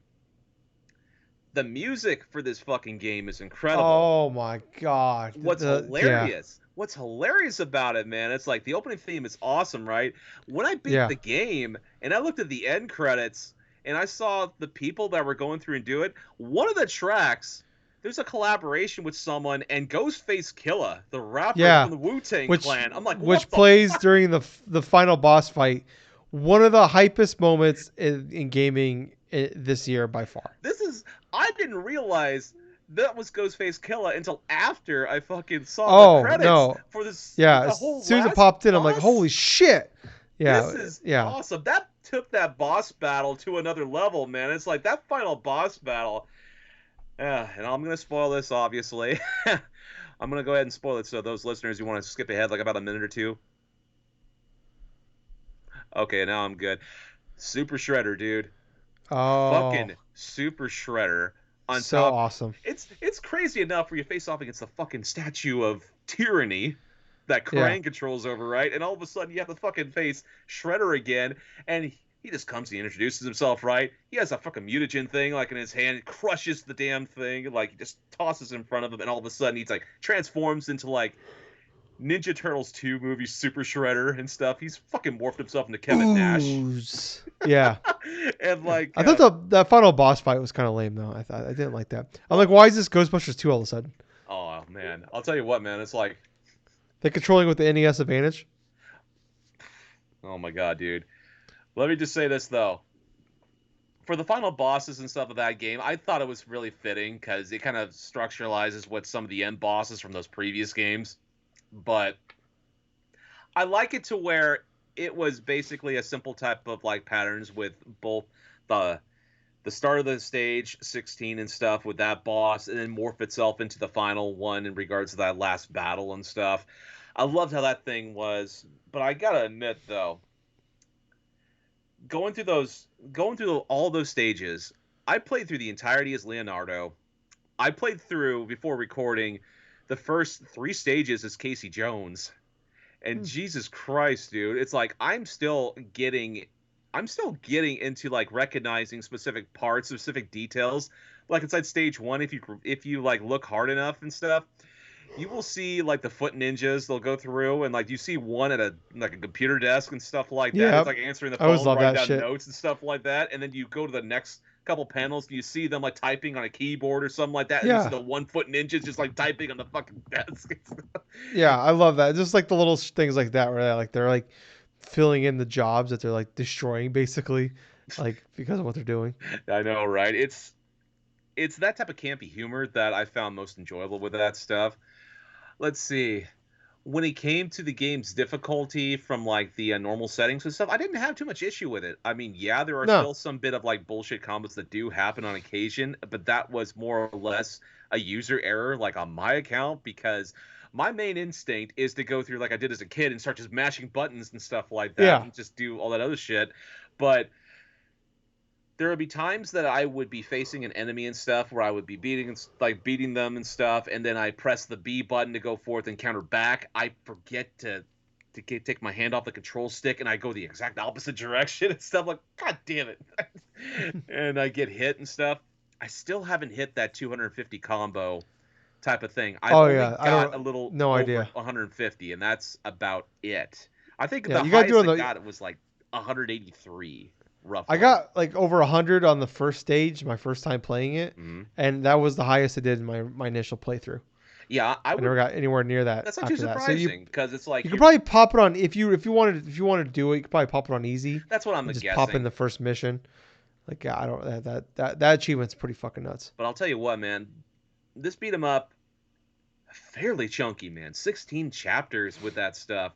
[SPEAKER 2] the music for this fucking game is incredible.
[SPEAKER 1] Oh my god. Yeah.
[SPEAKER 2] What's hilarious about it, man, it's like the opening theme is awesome, right? When I beat
[SPEAKER 1] Yeah.
[SPEAKER 2] the game and I looked at the end credits and I saw the people that were going through and do it, one of the tracks, there's a collaboration with someone and Ghostface Killa, the rapper
[SPEAKER 1] Yeah.
[SPEAKER 2] from the Wu-Tang
[SPEAKER 1] Which
[SPEAKER 2] Clan. I'm like,
[SPEAKER 1] which
[SPEAKER 2] what the
[SPEAKER 1] plays
[SPEAKER 2] fuck?
[SPEAKER 1] during the final boss fight. One of the hypest moments in gaming this year by far.
[SPEAKER 2] I didn't realize that was Ghostface Killa until after I fucking saw the
[SPEAKER 1] Oh
[SPEAKER 2] credits
[SPEAKER 1] no.
[SPEAKER 2] for this
[SPEAKER 1] Yeah.
[SPEAKER 2] the
[SPEAKER 1] As
[SPEAKER 2] whole
[SPEAKER 1] soon as it
[SPEAKER 2] last
[SPEAKER 1] popped in, I'm like,
[SPEAKER 2] boss.
[SPEAKER 1] holy shit.
[SPEAKER 2] This
[SPEAKER 1] Yeah.
[SPEAKER 2] is
[SPEAKER 1] Yeah.
[SPEAKER 2] awesome. That took that boss battle to another level, man. It's like that final boss battle. Yeah, and I'm gonna spoil this, obviously. I'm gonna go ahead and spoil it so those listeners who want to skip ahead like about a minute or two. Okay, now I'm good. Super Shredder, dude.
[SPEAKER 1] Oh,
[SPEAKER 2] Fucking Super Shredder on
[SPEAKER 1] so
[SPEAKER 2] top.
[SPEAKER 1] awesome.
[SPEAKER 2] It's crazy enough where you face off against the fucking statue of tyranny that
[SPEAKER 1] Yeah.
[SPEAKER 2] Krang controls over, right? And all of a sudden you have to fucking face Shredder again, and he just comes, he introduces himself, right? He has a fucking mutagen thing like in his hand, crushes the damn thing, like he just tosses it in front of him, and all of a sudden he's like transforms into like Ninja Turtles 2 movie Super Shredder and stuff. He's fucking morphed himself into Kevin Nash.
[SPEAKER 1] Ooze. Yeah.
[SPEAKER 2] And like
[SPEAKER 1] I thought that final boss fight was kind of lame though. I didn't like that. I'm like,
[SPEAKER 2] well,
[SPEAKER 1] why is this Ghostbusters 2 all of a sudden?
[SPEAKER 2] oh man, I'll tell you what, man, it's like,
[SPEAKER 1] They're controlling with the NES advantage.
[SPEAKER 2] oh my god, dude. Let me just say this though. For the final bosses and stuff of that game, I thought it was really fitting because it kind of structuralizes what some of the end bosses from those previous games. But I like it to where it was basically a simple type of like patterns with both the the start of the stage 16 and stuff with that boss and then morph itself into the final one in regards to that last battle and stuff. I loved how that thing was, but I gotta admit though, going through all those stages, I played through the entirety as Leonardo. I played through before recording the first three stages as Casey Jones. And
[SPEAKER 1] Hmm.
[SPEAKER 2] Jesus Christ, dude, it's like I'm still getting into like recognizing specific parts, specific details. Like inside stage 1, if you like look hard enough and stuff, you will see like the foot ninjas. They'll go through and like you see one at a computer desk and stuff like that. It's
[SPEAKER 1] Yep.
[SPEAKER 2] like answering the
[SPEAKER 1] I always
[SPEAKER 2] phone,
[SPEAKER 1] love
[SPEAKER 2] writing
[SPEAKER 1] that
[SPEAKER 2] down
[SPEAKER 1] shit.
[SPEAKER 2] notes and stuff like that. And then you go to the next couple panels and you see them like typing on a keyboard or something like that. And you see
[SPEAKER 1] Yeah.
[SPEAKER 2] the 1 foot ninjas just like typing on the fucking desk.
[SPEAKER 1] Yeah, I love that. Just like the little things like that where they're like filling in the jobs that they're like destroying basically, like because of what they're doing.
[SPEAKER 2] I know, right? It's that type of campy humor that I found most enjoyable with that stuff. Let's see. When it came to the game's difficulty from like the normal settings and stuff, I didn't have too much issue with it. I mean, yeah, there are
[SPEAKER 1] No.
[SPEAKER 2] still some bit of like bullshit combos that do happen on occasion, but that was more or less a user error, like on my account, because my main instinct is to go through like I did as a kid and start just mashing buttons and stuff like that
[SPEAKER 1] Yeah.
[SPEAKER 2] and just do all that other shit. But there would be times that I would be facing an enemy and stuff where I would be beating them and stuff, and then I press the B button to go forth and counter back. I forget to take my hand off the control stick, and I go the exact opposite direction and stuff. Like, God damn it! And I get hit and stuff. I still haven't hit that 250 combo type of thing. I've
[SPEAKER 1] Oh
[SPEAKER 2] only
[SPEAKER 1] yeah. I
[SPEAKER 2] got a
[SPEAKER 1] don't.
[SPEAKER 2] little
[SPEAKER 1] No
[SPEAKER 2] over
[SPEAKER 1] idea.
[SPEAKER 2] 150, and that's about it. I think
[SPEAKER 1] Yeah,
[SPEAKER 2] the
[SPEAKER 1] you gotta do
[SPEAKER 2] highest
[SPEAKER 1] it
[SPEAKER 2] I
[SPEAKER 1] on the.
[SPEAKER 2] got it was like 183
[SPEAKER 1] I
[SPEAKER 2] roughly.
[SPEAKER 1] got like over 100 on the first stage, my first time playing it,
[SPEAKER 2] Mhm.
[SPEAKER 1] and that was the highest I did in my initial playthrough.
[SPEAKER 2] Yeah, I
[SPEAKER 1] I never
[SPEAKER 2] would.
[SPEAKER 1] got anywhere near that
[SPEAKER 2] That's not too
[SPEAKER 1] after that. So you
[SPEAKER 2] surprising because it's like
[SPEAKER 1] you could
[SPEAKER 2] you.
[SPEAKER 1] probably pop it on if you wanted to do it, you could probably pop it on easy
[SPEAKER 2] That's what I'm
[SPEAKER 1] and just pop in
[SPEAKER 2] guessing.
[SPEAKER 1] the first mission. Like yeah, I don't that achievement's pretty fucking nuts.
[SPEAKER 2] But I'll tell you what, man. This beat 'em up fairly chunky, man. 16 chapters with that stuff.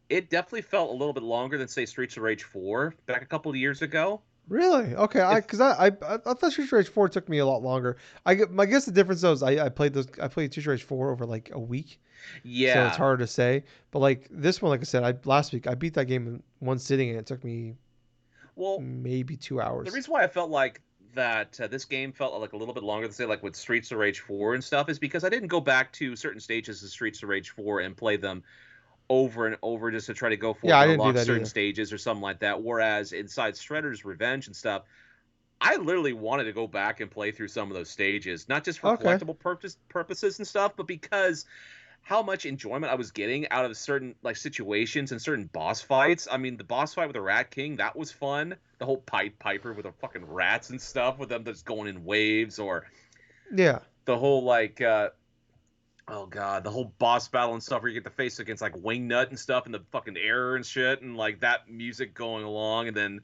[SPEAKER 2] It definitely felt a little bit longer than say Streets of Rage 4 back a couple of years ago.
[SPEAKER 1] Really? Okay. I
[SPEAKER 2] If
[SPEAKER 1] because I thought Street Rage 4 took me a lot longer. I guess the difference though is I played Street Rage 4 over like a week, so it's
[SPEAKER 2] yeah,
[SPEAKER 1] harder to say. But like this one, like I said, I last week I beat that game in one sitting and it took me
[SPEAKER 2] well,
[SPEAKER 1] maybe two
[SPEAKER 2] the
[SPEAKER 1] hours.
[SPEAKER 2] reason why I felt like that this game felt like a little bit longer than say like with Streets of Rage 4 and stuff is because I didn't go back to certain stages of Streets of Rage 4 and play them over and over just to try to go
[SPEAKER 1] Yeah,
[SPEAKER 2] forth
[SPEAKER 1] I
[SPEAKER 2] and
[SPEAKER 1] didn't do
[SPEAKER 2] unlock
[SPEAKER 1] that
[SPEAKER 2] certain
[SPEAKER 1] either.
[SPEAKER 2] stages or something like that. Whereas inside Shredder's Revenge and stuff, I literally wanted to go back and play through some of those stages, not just for
[SPEAKER 1] Okay.
[SPEAKER 2] collectible purposes and stuff, but because how much enjoyment I was getting out of certain like situations and certain boss fights. I mean, the boss fight with the Rat King, that was fun. The whole Pied Piper with the fucking rats and stuff, with them just going in waves, or
[SPEAKER 1] Yeah.
[SPEAKER 2] the whole like oh god, the whole boss battle and stuff where you get to face against like Wingnut and stuff and the fucking air and shit and like that music going along, and then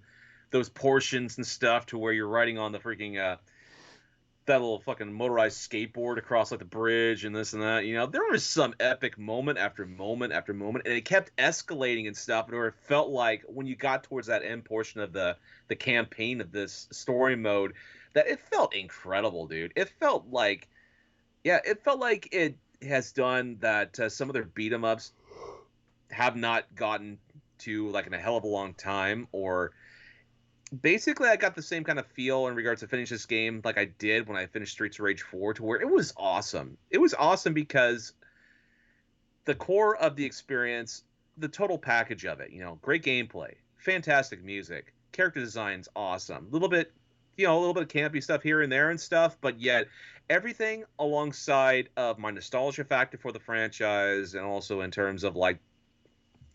[SPEAKER 2] those portions and stuff to where you're riding on the freaking that little fucking motorized skateboard across like the bridge and this and that. You know, there was some epic moment after moment after moment, and it kept escalating and stuff. Where it felt like when you got towards that end portion of the campaign of this story mode, that it felt incredible, dude. It felt like, yeah, it felt like it has done that some of their beat 'em ups have not gotten to like in a hell of a long time, or basically I got the same kind of feel in regards to finish this game like I did when I finished Streets of Rage 4, to where it was awesome. It was awesome because the core of the experience, the total package of it, you know, great gameplay, fantastic music, character design's awesome. A little bit, you know, a little bit of campy stuff here and there and stuff, but yet everything alongside of my nostalgia factor for the franchise, and also in terms of like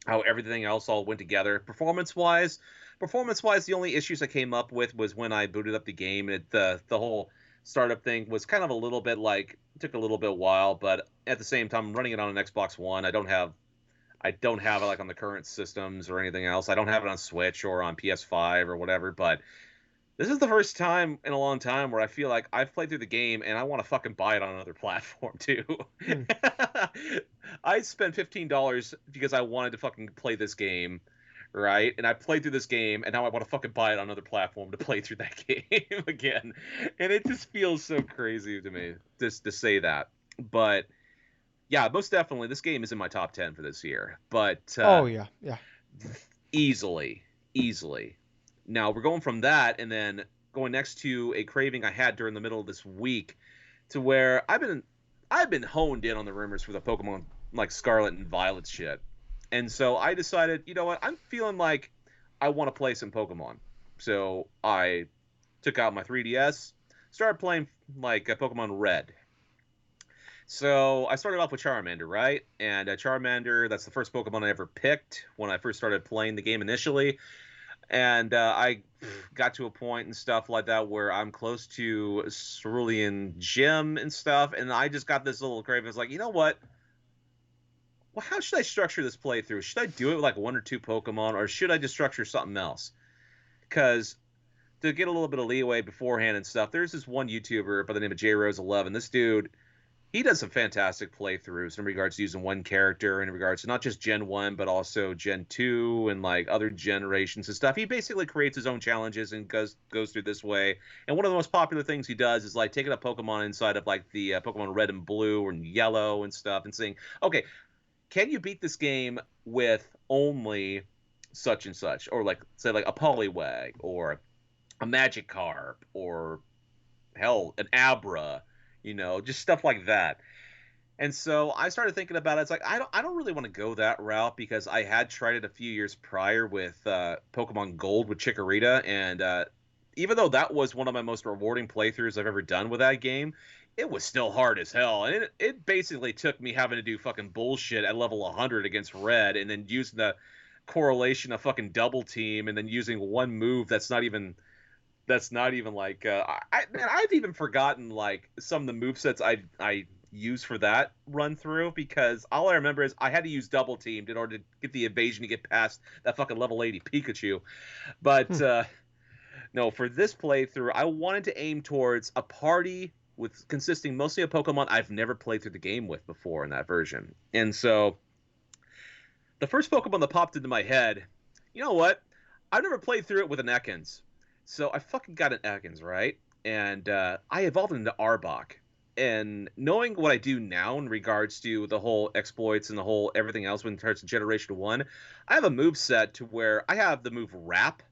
[SPEAKER 2] how everything else all went together. Performance wise, the only issues I came up with was when I booted up the game, and the whole startup thing was kind of a little bit like took a little bit while, but at the same time, I'm running it on an Xbox One. I don't have it like on the current systems or anything else. I don't have it on Switch or on PS5 or whatever, but this is the first time in a long time where I feel like I've played through the game and I want to fucking buy it on another platform too.
[SPEAKER 1] Hmm.
[SPEAKER 2] I spent $15 because I wanted to fucking play this game, right? And I played through this game, and now I want to fucking buy it on another platform to play through that game again. And it just feels so crazy to me just to say that. But yeah, most definitely, this game is in my top 10 for this year. But
[SPEAKER 1] Oh yeah. Yeah.
[SPEAKER 2] easily, easily. Now we're going from that, and then going next to a craving I had during the middle of this week, to where I've been honed in on the rumors for the Pokemon like Scarlet and Violet shit, and so I decided, you know what, I'm feeling like I want to play some Pokemon. So I took out my 3DS, started playing like Pokemon Red, So I started off with Charmander, right? And Charmander, that's the first Pokemon I ever picked when I first started playing the game initially. And I got to a point and stuff like that where I'm close to Cerulean Gym and stuff, and I just got this little craving. It's like, you know what? Well, how should I structure this playthrough? Should I do it with like one or two Pokemon, or should I just structure something else? Because to get a little bit of leeway beforehand and stuff, there's this one YouTuber by the name of JRose11. This dude, he does some fantastic playthroughs in regards to using one character, in regards to not just Gen 1, but also Gen 2 and like other generations and stuff. He basically creates his own challenges and goes through this way. And one of the most popular things he does is like taking a Pokemon inside of like the Pokemon Red and Blue or Yellow and stuff and saying, okay, can you beat this game with only such and such? Or like, say, like a Poliwag or a Magikarp or hell, an Abra, just stuff like that. And so I started thinking about it. It's like I don't really want to go that route because I had tried it a few years prior with Pokemon Gold with Chikorita, and even though that was one of my most rewarding playthroughs I've ever done with that game, it was still hard as hell. And it basically took me having to do fucking bullshit at level 100 against Red, and then using the correlation of fucking double team, and then using one move that's not even like man, I've even forgotten like some of the movesets I use for that run through because all I remember is I had to use double teamed in order to get the evasion to get past that fucking level 80 Pikachu. But no, for this playthrough, I wanted to aim towards a party with consisting mostly of Pokemon I've never played through the game with before in that version. And so the first Pokemon that popped into my head, you know what? I've never played through it with an Ekans. So I fucking got an Ekans, right? And I evolved into Arbok. And knowing what I do now in regards to the whole exploits and the whole everything else when it starts to Generation 1, I have a move set to where I have the move Wrap.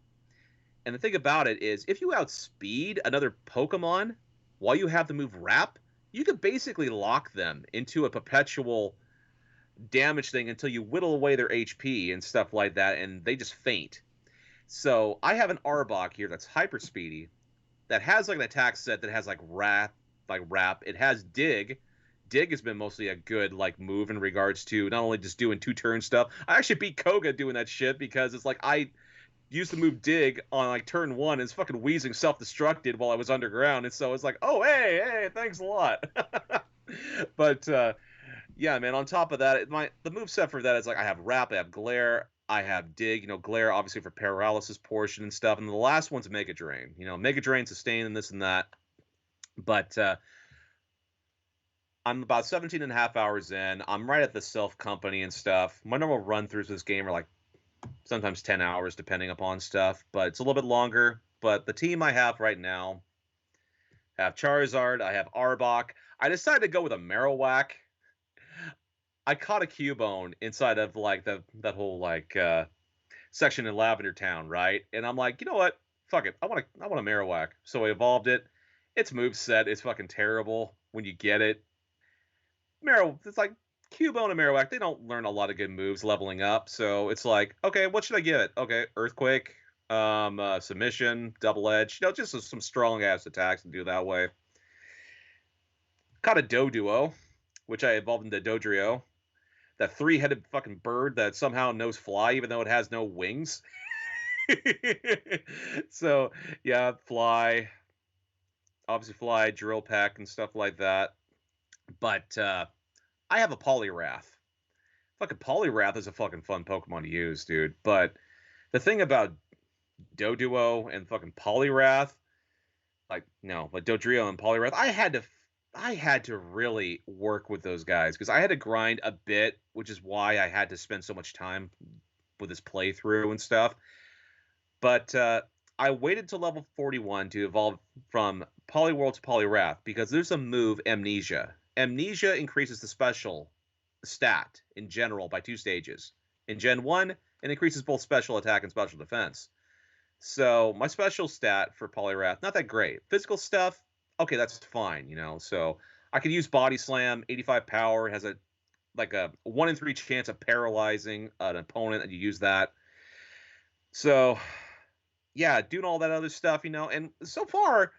[SPEAKER 2] And the thing about it is, if you outspeed another Pokemon while you have the move Wrap, you can basically lock them into a perpetual damage thing until you whittle away their HP and stuff like that, and they just faint. So I have an Arbok here that's hyper speedy, that has like an attack set that has like wrap. It has dig. Dig has been mostly a good like move in regards to not only just doing 2 turn stuff. I actually beat Koga doing that shit because it's like I used the move dig on like turn 1 and it's fucking wheezing self-destructed while I was underground, and so it's like, oh hey, thanks a lot. But yeah, man. On top of that, the move set for that is like I have Wrap, I have Glare, I have Dig. Glare obviously for paralysis portion and stuff, and the last one's Mega Drain. Mega Drain, sustain, and this and that. But I'm about 17 and a half hours in. I'm right at the self company and stuff. My normal run throughs of this game are like sometimes 10 hours depending upon stuff, but it's a little bit longer. But the team I have right now have Charizard, I have Arbok. I decided to go with a Marowak. I caught a Cubone inside of like that whole like section in Lavender Town, right? And I'm like, you know what? Fuck it. I want a Marowak. So I evolved it. Its moveset is fucking terrible when you get it. It's like Cubone and Marowak, they don't learn a lot of good moves leveling up. So it's like, okay, what should I give it? Okay, Earthquake, Submission, Double Edge, just some strong ass attacks to do that way. Caught a Doduo, which I evolved into Dodrio. That 3-headed fucking bird that somehow knows fly even though it has no wings. So yeah, fly, obviously fly, drill peck and stuff like that. But I have a Poliwrath. Fucking Poliwrath is a fucking fun Pokemon to use, dude. But the thing about Doduo and fucking Poliwrath, like Dodrio and Poliwrath, I had to really work with those guys because I had to grind a bit, which is why I had to spend so much time with this playthrough and stuff. But I waited till level 41 to evolve from Poliwhirl to Poliwrath because there's a move, Amnesia. Amnesia increases the special stat in general by 2 stages. In Gen 1, it increases both special attack and special defense. So my special stat for Poliwrath, not that great. Physical stuff, okay, that's fine, So I could use Body Slam, 85 power. It has a 1 in 3 chance of paralyzing an opponent, and you use that. So yeah, doing all that other stuff, and so far,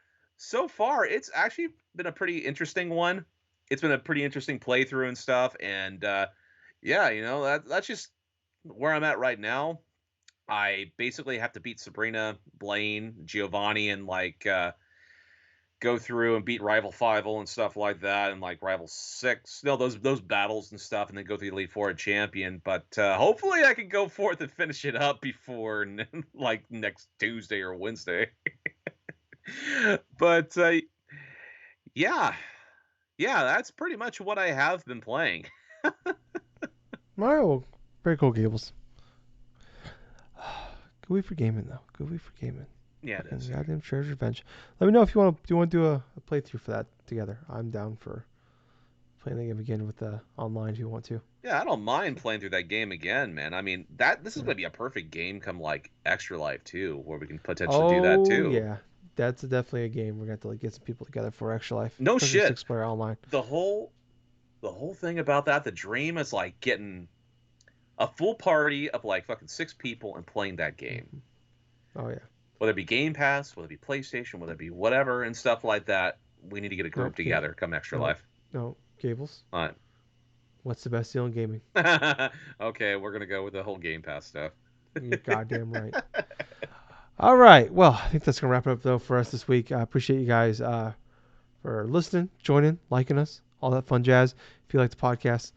[SPEAKER 2] it's actually been a pretty interesting one. it's been a pretty interesting playthrough and stuff. And yeah, that's just where I'm at right now. I basically have to beat Sabrina, Blaine, Giovanni, and go through and beat Rival 5 and stuff like that, and like Rival 6. No, those battles and stuff, and then go through the Elite Four and Champion. But hopefully I can go forth and finish it up before like next Tuesday or Wednesday. But yeah, that's pretty much what I have been playing.
[SPEAKER 1] All right, well, very cool, Gables. Good week for gaming, though. Good week for gaming.
[SPEAKER 2] Yeah, it is.
[SPEAKER 1] Goddamn Shredder's Revenge. Let me know if you want to do a playthrough for that together. I'm down for playing the game again with the online if you want to.
[SPEAKER 2] Yeah, I don't mind playing through that game again, man. I mean, this is going to be a perfect game come like Extra Life 2, where we can potentially do that too.
[SPEAKER 1] Yeah, that's definitely a game we're going to have to get some people together for Extra Life.
[SPEAKER 2] No shit.
[SPEAKER 1] 6-player online.
[SPEAKER 2] The whole thing about that, the dream is like getting a full party of like fucking 6 people and playing that game.
[SPEAKER 1] Oh yeah.
[SPEAKER 2] Whether it be Game Pass, whether it be PlayStation, whether it be whatever and stuff like that, we need to get a group together come Extra Life.
[SPEAKER 1] No, Gables.
[SPEAKER 2] All right.
[SPEAKER 1] What's the best deal in gaming?
[SPEAKER 2] Okay, we're going to go with the whole Game Pass stuff.
[SPEAKER 1] You're goddamn right. All right. Well, I think that's going to wrap it up, though, for us this week. I appreciate you guys for listening, joining, liking us, all that fun jazz. If you like the podcast,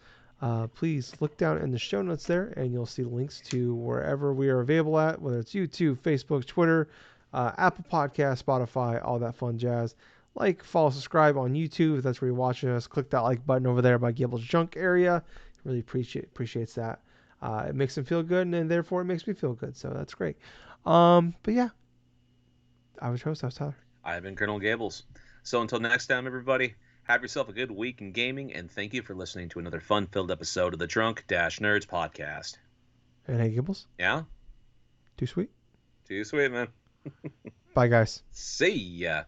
[SPEAKER 1] please look down in the show notes there, and you'll see links to wherever we are available at, whether it's YouTube, Facebook, Twitter, Apple Podcasts, Spotify, all that fun jazz. Like, follow, subscribe on YouTube if that's where you're watching us. Click that like button over there by Gables Junk area. Really appreciates that. It makes them feel good, and therefore it makes me feel good. So that's great. But yeah, I was your host. I was Tyler.
[SPEAKER 2] I've been Colonel Gables. So until next time, everybody, have yourself a good week in gaming, and thank you for listening to another fun-filled episode of the Drunk-Nerds podcast.
[SPEAKER 1] And hey, Gables.
[SPEAKER 2] Yeah?
[SPEAKER 1] Too sweet?
[SPEAKER 2] Too sweet, man.
[SPEAKER 1] Bye, guys.
[SPEAKER 2] See ya.